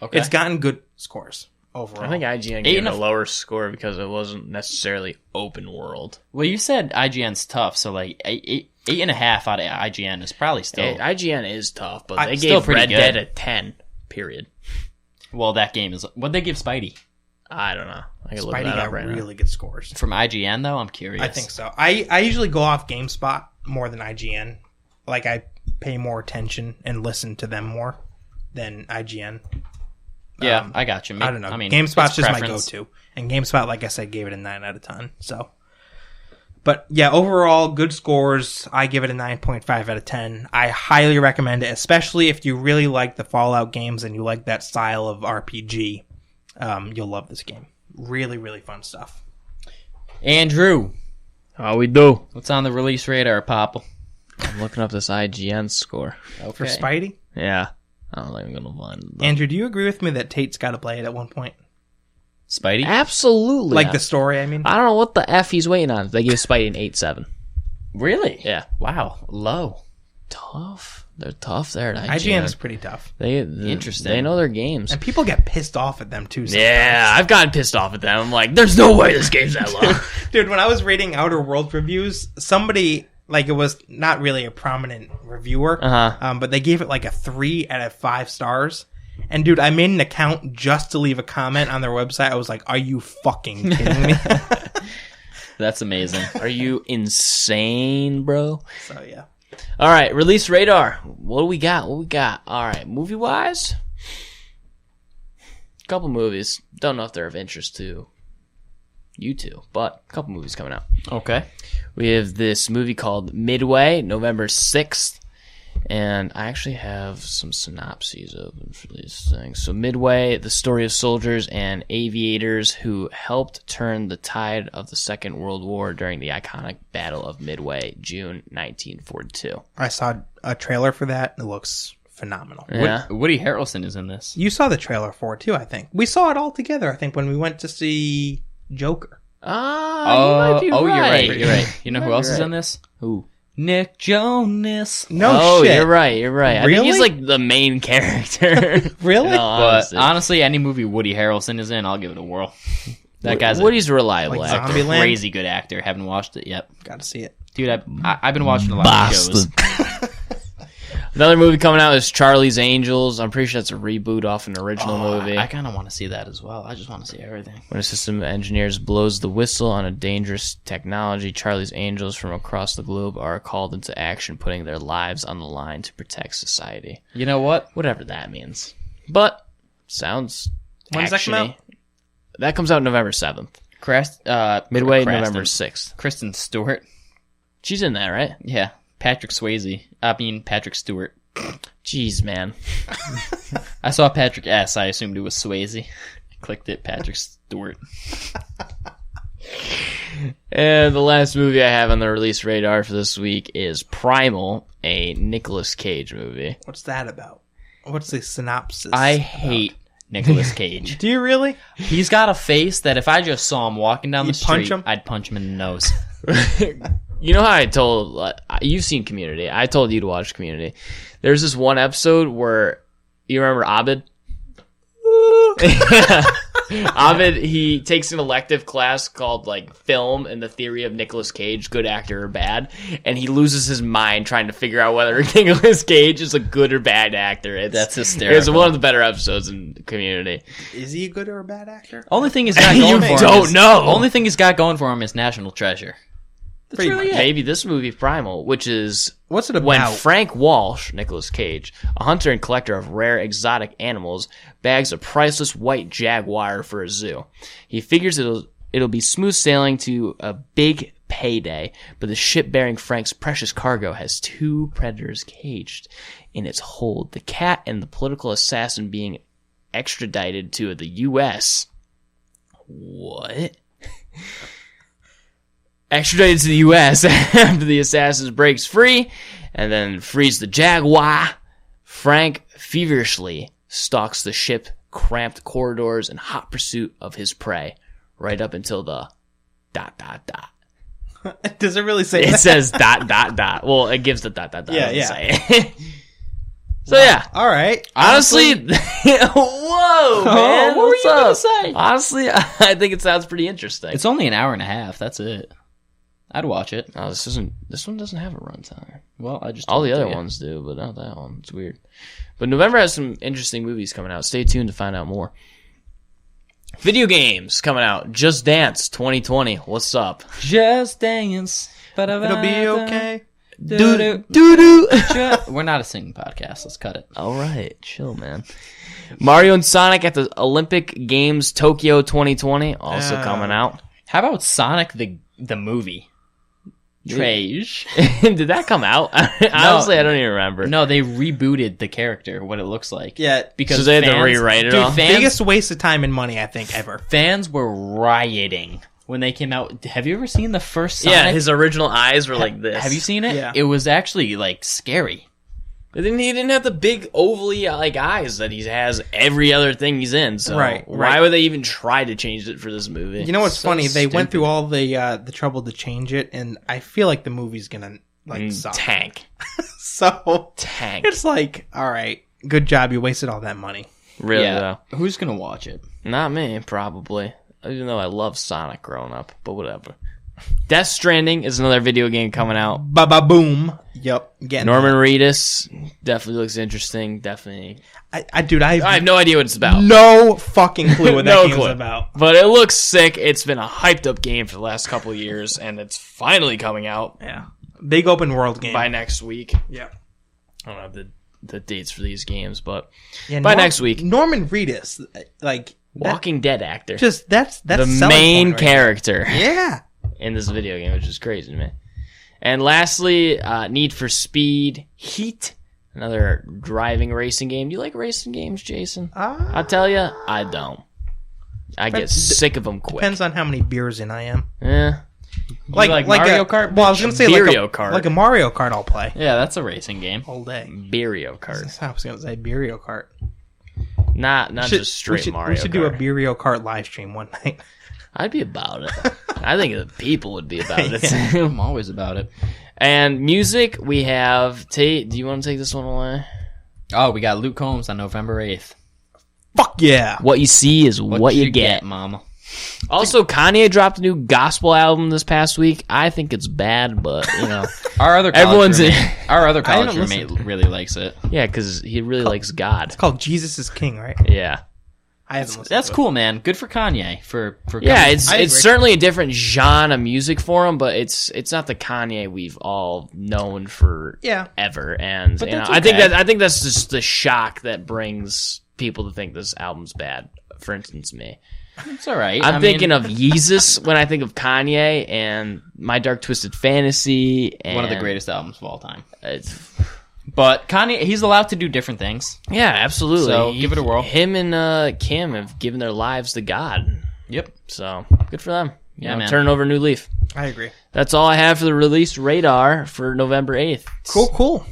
Okay. It's gotten good scores overall. I think IGN gave it a lower score because it wasn't necessarily open world. Well, you said IGN's tough, so like 8.5 out of IGN is probably still. Hey, IGN is tough, but they still gave pretty Red good. Dead a 10, period. Well, that game is. What'd they give Spidey? I don't know. I can look Spidey that got up right really good scores. From IGN, though? I'm curious. I think so. I usually go off GameSpot more than IGN. Like I pay more attention and listen to them more than IGN. Yeah, I got you. I don't know. I mean, GameSpot's it's just my preference. go-to. And GameSpot, like I said, gave it a 9 out of 10. So, but yeah, overall, good scores. I give it a 9.5 out of 10. I highly recommend it, especially if you really like the Fallout games and you like that style of RPG. You'll love this game. Really, really fun stuff. Andrew, How we do? what's on the release radar, Papa? I'm looking up this IGN score. For Spidey? Yeah. I don't think I'm going to find it. Andrew, do you agree with me that Tate's got to play it at one point? Spidey? Absolutely. Like the story, I mean? I don't know what the F he's waiting on. They gave Spidey an 8.7. Really? Yeah. Wow. Low. Tough. They're tough there at IGN IGN. is pretty tough. Interesting. They know their games. And people get pissed off at them, too. Sometimes. Yeah, I've gotten pissed off at them. I'm like, there's no way this game's that low. Dude, when I was rating Outer Worlds reviews, somebody, like, it was not really a prominent reviewer, but they gave it like a 3 out of 5 stars. And dude, I made an account just to leave a comment on their website. I was like, are you fucking kidding me? That's amazing. Are you insane, bro? So, yeah. All right, release radar. What do we got? All right, movie-wise? A couple movies. Don't know if they're of interest to you two, but a couple movies coming out. Okay. We have this movie called Midway, November 6th. And I actually have some synopses open for these things. So Midway, the story of soldiers and aviators who helped turn the tide of the Second World War during the iconic Battle of Midway, June 1942. I saw a trailer for that. It looks phenomenal. Yeah. Woody Harrelson is in this. You saw the trailer for it, too, I think. We saw it all together, I think, when we went to see Joker. You might be right. You're right. You know who else is in this? Who? Nick Jonas. No shit. You're right. I think he's Really? like the main character. Really? In all But honesty. honestly, any movie Woody Harrelson is in, I'll give it a whirl. That guy's Woody's a reliable Like actor. Zombieland? crazy good actor. Haven't watched it yet. Gotta see it. Dude, I've been watching a lot of shows. Another movie coming out is Charlie's Angels. I'm pretty sure that's a reboot off an original movie. I kind of want to see that as well. I just want to see everything. When a system of engineers blows the whistle on a dangerous technology, Charlie's Angels from across the globe are called into action, putting their lives on the line to protect society. You know what? Whatever that means. But, sounds When does that come actiony. That comes out November 7th. Midway, November 6th. Kristen Stewart. She's in that, right? Yeah. Patrick Stewart. Jeez, man. I saw Patrick S. I assumed it was Swayze. Clicked it, Patrick Stewart. And the last movie I have on the release radar for this week is Primal, a Nicolas Cage movie. What's that about? What's the synopsis? I hate Nicolas Cage. Do you really? He's got a face that if I just saw him walking down the You'd punch street, him? I'd punch him in the nose. You know how I told you've seen Community. I told you to watch Community. There's this one episode where you remember Abed. Ovid, he takes an elective class called like film and the theory of Nicolas Cage, good actor or bad, and he loses his mind trying to figure out whether Nicolas Cage is a good or bad actor. That's hysterical. It's one of the better episodes in Community. Is he a good or a bad actor? Only thing he's got going You for him don't know. Only thing he's got going for him is National Treasure. That's Pretty really much. it. Maybe this movie Primal, which is What's it about? when Frank Walsh, Nicolas Cage, a hunter and collector of rare exotic animals, bags a priceless white jaguar for a zoo. He figures it'll be smooth sailing to a big payday, but the ship bearing Frank's precious cargo has 2 predators caged in its hold. The cat and the political assassin being extradited to the U.S. What? Extradited to the U.S. after the assassin breaks free and then frees the jaguar. Frank feverishly stalks the ship, cramped corridors in hot pursuit of his prey, right up until the ... Does it really say It that? says ... Well, it gives the ... Yeah, It doesn't yeah. say it. So yeah, All right. honestly, whoa, man, what were what's you gonna up? say? Honestly, I think it sounds pretty interesting. It's only an hour and a half. That's it. I'd watch it. Oh, this one doesn't have a runtime. Well, I just All told the it to other you. ones do, but not that one. It's weird. But November has some interesting movies coming out. Stay tuned to find out more. Video games coming out. Just Dance 2020. What's up? Just Dance. It'll be okay. Doo-doo. We're not a singing podcast. Let's cut it. All right, chill, man. Mario and Sonic at the Olympic Games Tokyo 2020 also coming out. How about Sonic the movie? Trage. Did that come out? Honestly, I don't even remember. No, they rebooted the character, what it looks like. Yeah. Because So they had to fans- rewrite it Dude, all? Biggest waste of time and money, I think, ever. fans were rioting when they came out. Have you ever seen the first Sonic? Yeah, his original eyes were like this. Have you seen it? Yeah. It was actually like scary. But then he didn't have the big ovally like eyes that he has every other thing he's in. So Right. why would they even try to change it for this movie? You know what's So funny? They went stupid. through all the trouble to change it, and I feel like the movie's gonna suck. Tank. So Tank. it's like, all right, good job. You wasted all that money. Really yeah. Who's gonna watch it? though? Not me, probably. Even though I love Sonic growing up, but whatever. Death Stranding is another video game coming out. Ba ba boom. Yep. Getting Norman Reedus definitely looks interesting. Definitely. Dude, I I have no idea what it's about. no fucking clue what that No game's clue. about. But it looks sick. It's been a hyped up game for the last couple of years, and it's finally coming out Yeah. Big open world game. by next week. Yeah. I don't have the dates for these games, but Yeah, by next week. Norman Reedus, like Walking Dead actor. just that's the selling main point right character there. Yeah. in this video game, which is crazy to me. And lastly, Need for Speed Heat, another driving racing game. Do you like racing games, Jason? I'll tell you, I don't. I get sick of them quick. Depends on how many beers in I am. Yeah. like Mario a, Kart? Well, I was gonna say Mario Kart. like a Mario Kart. I'll play Yeah, that's a racing game. all day. Mario Kart. I was gonna say Mario Kart. Not just straight Mario We should Kart. do a Mario Kart live stream one night. I'd be about it. I think the people would be about it. I'm always about it. And music, we have Tate. Do you want to take this one away? Oh, we got Luke Combs on November 8th. Fuck yeah! What you see is what you get. mama. Also, Kanye dropped a new gospel album this past week. I think it's bad, but you know, Our other Everyone's college in- roommate, our other college haven't listened roommate really likes it. yeah, because he really likes God. It's called Jesus is King, right? Yeah, I haven't listened. That's to it. cool, man. Good for Kanye for yeah. coming. It's I it's agree. certainly a different genre of music for him, but it's not the Kanye we've all known for Yeah. ever. And But you know, that's I okay. think that's just the shock that brings people to think this album's bad. For instance, me. It's all right. I'm thinking of Yeezus when I think of Kanye and My Dark Twisted Fantasy. And one of the greatest albums of all time. It's, But Kanye, he's allowed to do different things. yeah, absolutely. So, give it a whirl. Him and Kim have given their lives to God. Yep. So good for them. You Yeah, know, man. turning over a new leaf. I agree. That's all I have for the release radar for November 8th. Cool.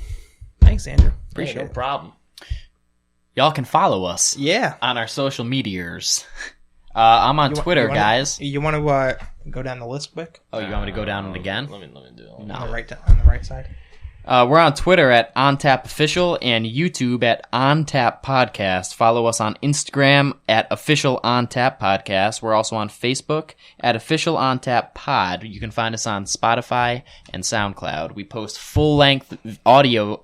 Thanks, Andrew. Appreciate Hey, no it. problem. Y'all can follow us Yeah. on our social meteors. I'm on Twitter, guys. You want to go down the list quick? Oh, you want me to go down it again? Let me do it. On No. the right side. We're on Twitter at OnTapOfficial and YouTube at OnTap Podcast. Follow us on Instagram at Official OnTap Podcast. We're also on Facebook at Official OnTap Pod. You can find us on Spotify and SoundCloud. We post full-length audio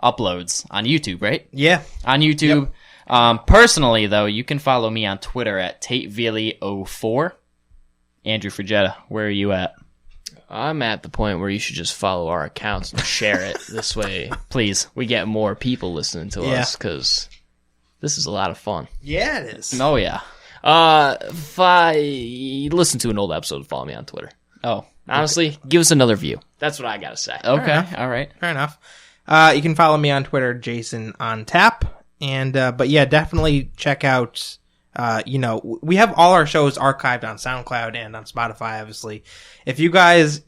uploads on YouTube, right? Yeah. On YouTube. Yep. Personally, though, you can follow me on Twitter at TateVeely04. Andrew Frigetta, where are you at? I'm at the point where you should just follow our accounts and share it. This way, Please. we get more people listening to us, because this is a lot of fun. Yeah, it is. Oh, yeah. If I listen to an old episode, follow me on Twitter. Oh, Honestly, give us another view. That's what I gotta say. okay. All right. Fair enough. You can follow me on Twitter, Jason on Tap. And, but yeah, definitely check out, we have all our shows archived on SoundCloud and on Spotify, obviously. If you guys,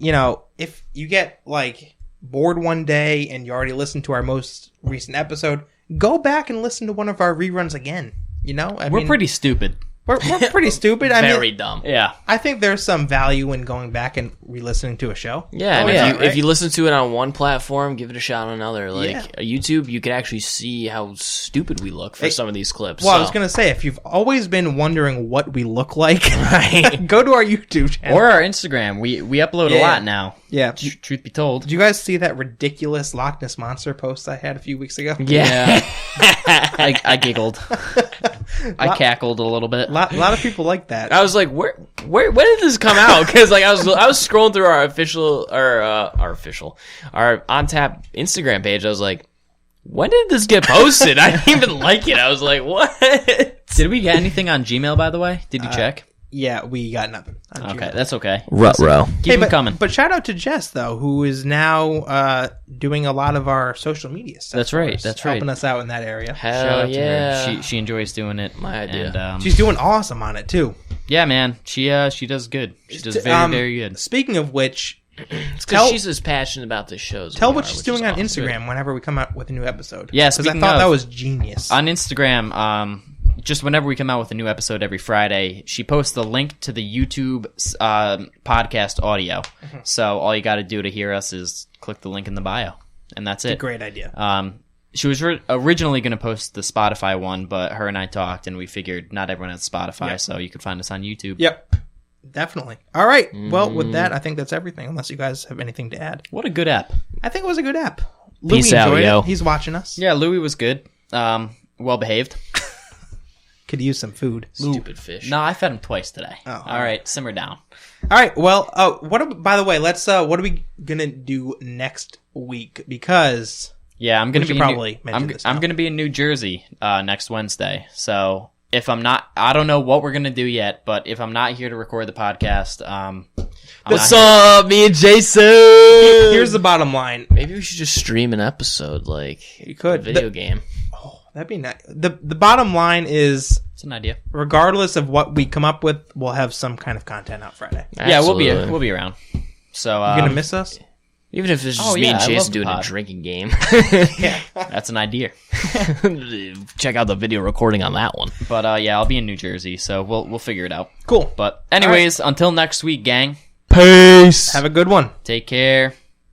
if you get like bored one day and you already listened to our most recent episode, go back and listen to one of our reruns again. We're pretty stupid. We're pretty stupid. Very dumb. Yeah. I think there's some value in going back and re-listening to a show. Yeah, Oh, and yeah, if you listen to it on one platform, give it a shot on another. Like Yeah. YouTube, you could actually see how stupid we look for some of these clips. Well, I so. was going to say, if you've always been wondering what we look like, go to our YouTube channel. Or our Instagram. We upload a Yeah. lot now. Yeah. Truth be told. Did you guys see that ridiculous Loch Ness Monster post I had a few weeks ago? Yeah. I giggled. I cackled a little bit. A lot of people like that. I was like, where when did this come out? Because like I was scrolling through our on tap Instagram page. I was like, when did this get posted? I didn't even like it. I was like, what? Did we get anything on Gmail, by the way? Did you check? Yeah, we got nothing. on Okay, Gmail. that's okay. Ruh-roh. Keep them coming. But shout out to Jess, though, who is now doing a lot of our social media stuff. That's right, for us, that's right. Helping us out in that area. Shout Hell out to yeah. her. She enjoys doing it. My idea. And, She's doing awesome on it, too. yeah, man. She does good. She does very, very good. Speaking of which, Because Tell- she's as passionate about this show as tell we what are, she's which doing is on awesome. Instagram whenever we come out with a new episode. Yeah, because I speaking thought of- that was genius. On Instagram, just whenever we come out with a new episode every Friday, she posts the link to the YouTube podcast audio. Mm-hmm. So all you got to do to hear us is click the link in the bio, and that's it. Great idea. She was originally going to post the Spotify one, but her and I talked, and we figured not everyone has Spotify, so you could find us on YouTube. Yep. Definitely. All right. Well, with that, I think that's everything, unless you guys have anything to add. What a good app. I think it was a good app. Peace Louis out, enjoyed yo. it. He's watching us. Yeah, Louis was good. Well behaved. Could use some food. Stupid fish. No, I fed him twice today. Oh, all right, simmer down. All right. Well, by the way, let's. What are we gonna do next week? Because Yeah, I'm gonna should be probably mention this I'm now. gonna be in New Jersey next Wednesday. So if I'm not, I don't know what we're gonna do yet. But if I'm not here to record the podcast, What's up, me and Jason? here's the bottom line. Maybe we should just stream an episode, like You could. a video game. That'd be nice. The bottom line is, It's an idea. regardless of what we come up with, we'll have some kind of content out Friday. Yeah, we'll Absolutely. be around. So You gonna miss us? Even if it's just Oh, me yeah, and I love Jason the doing a pod. drinking game. that's an idea. Check out the video recording on that one. But yeah, I'll be in New Jersey, so we'll figure it out. Cool. But anyways, until next week, gang. Peace. Have a good one. Take care.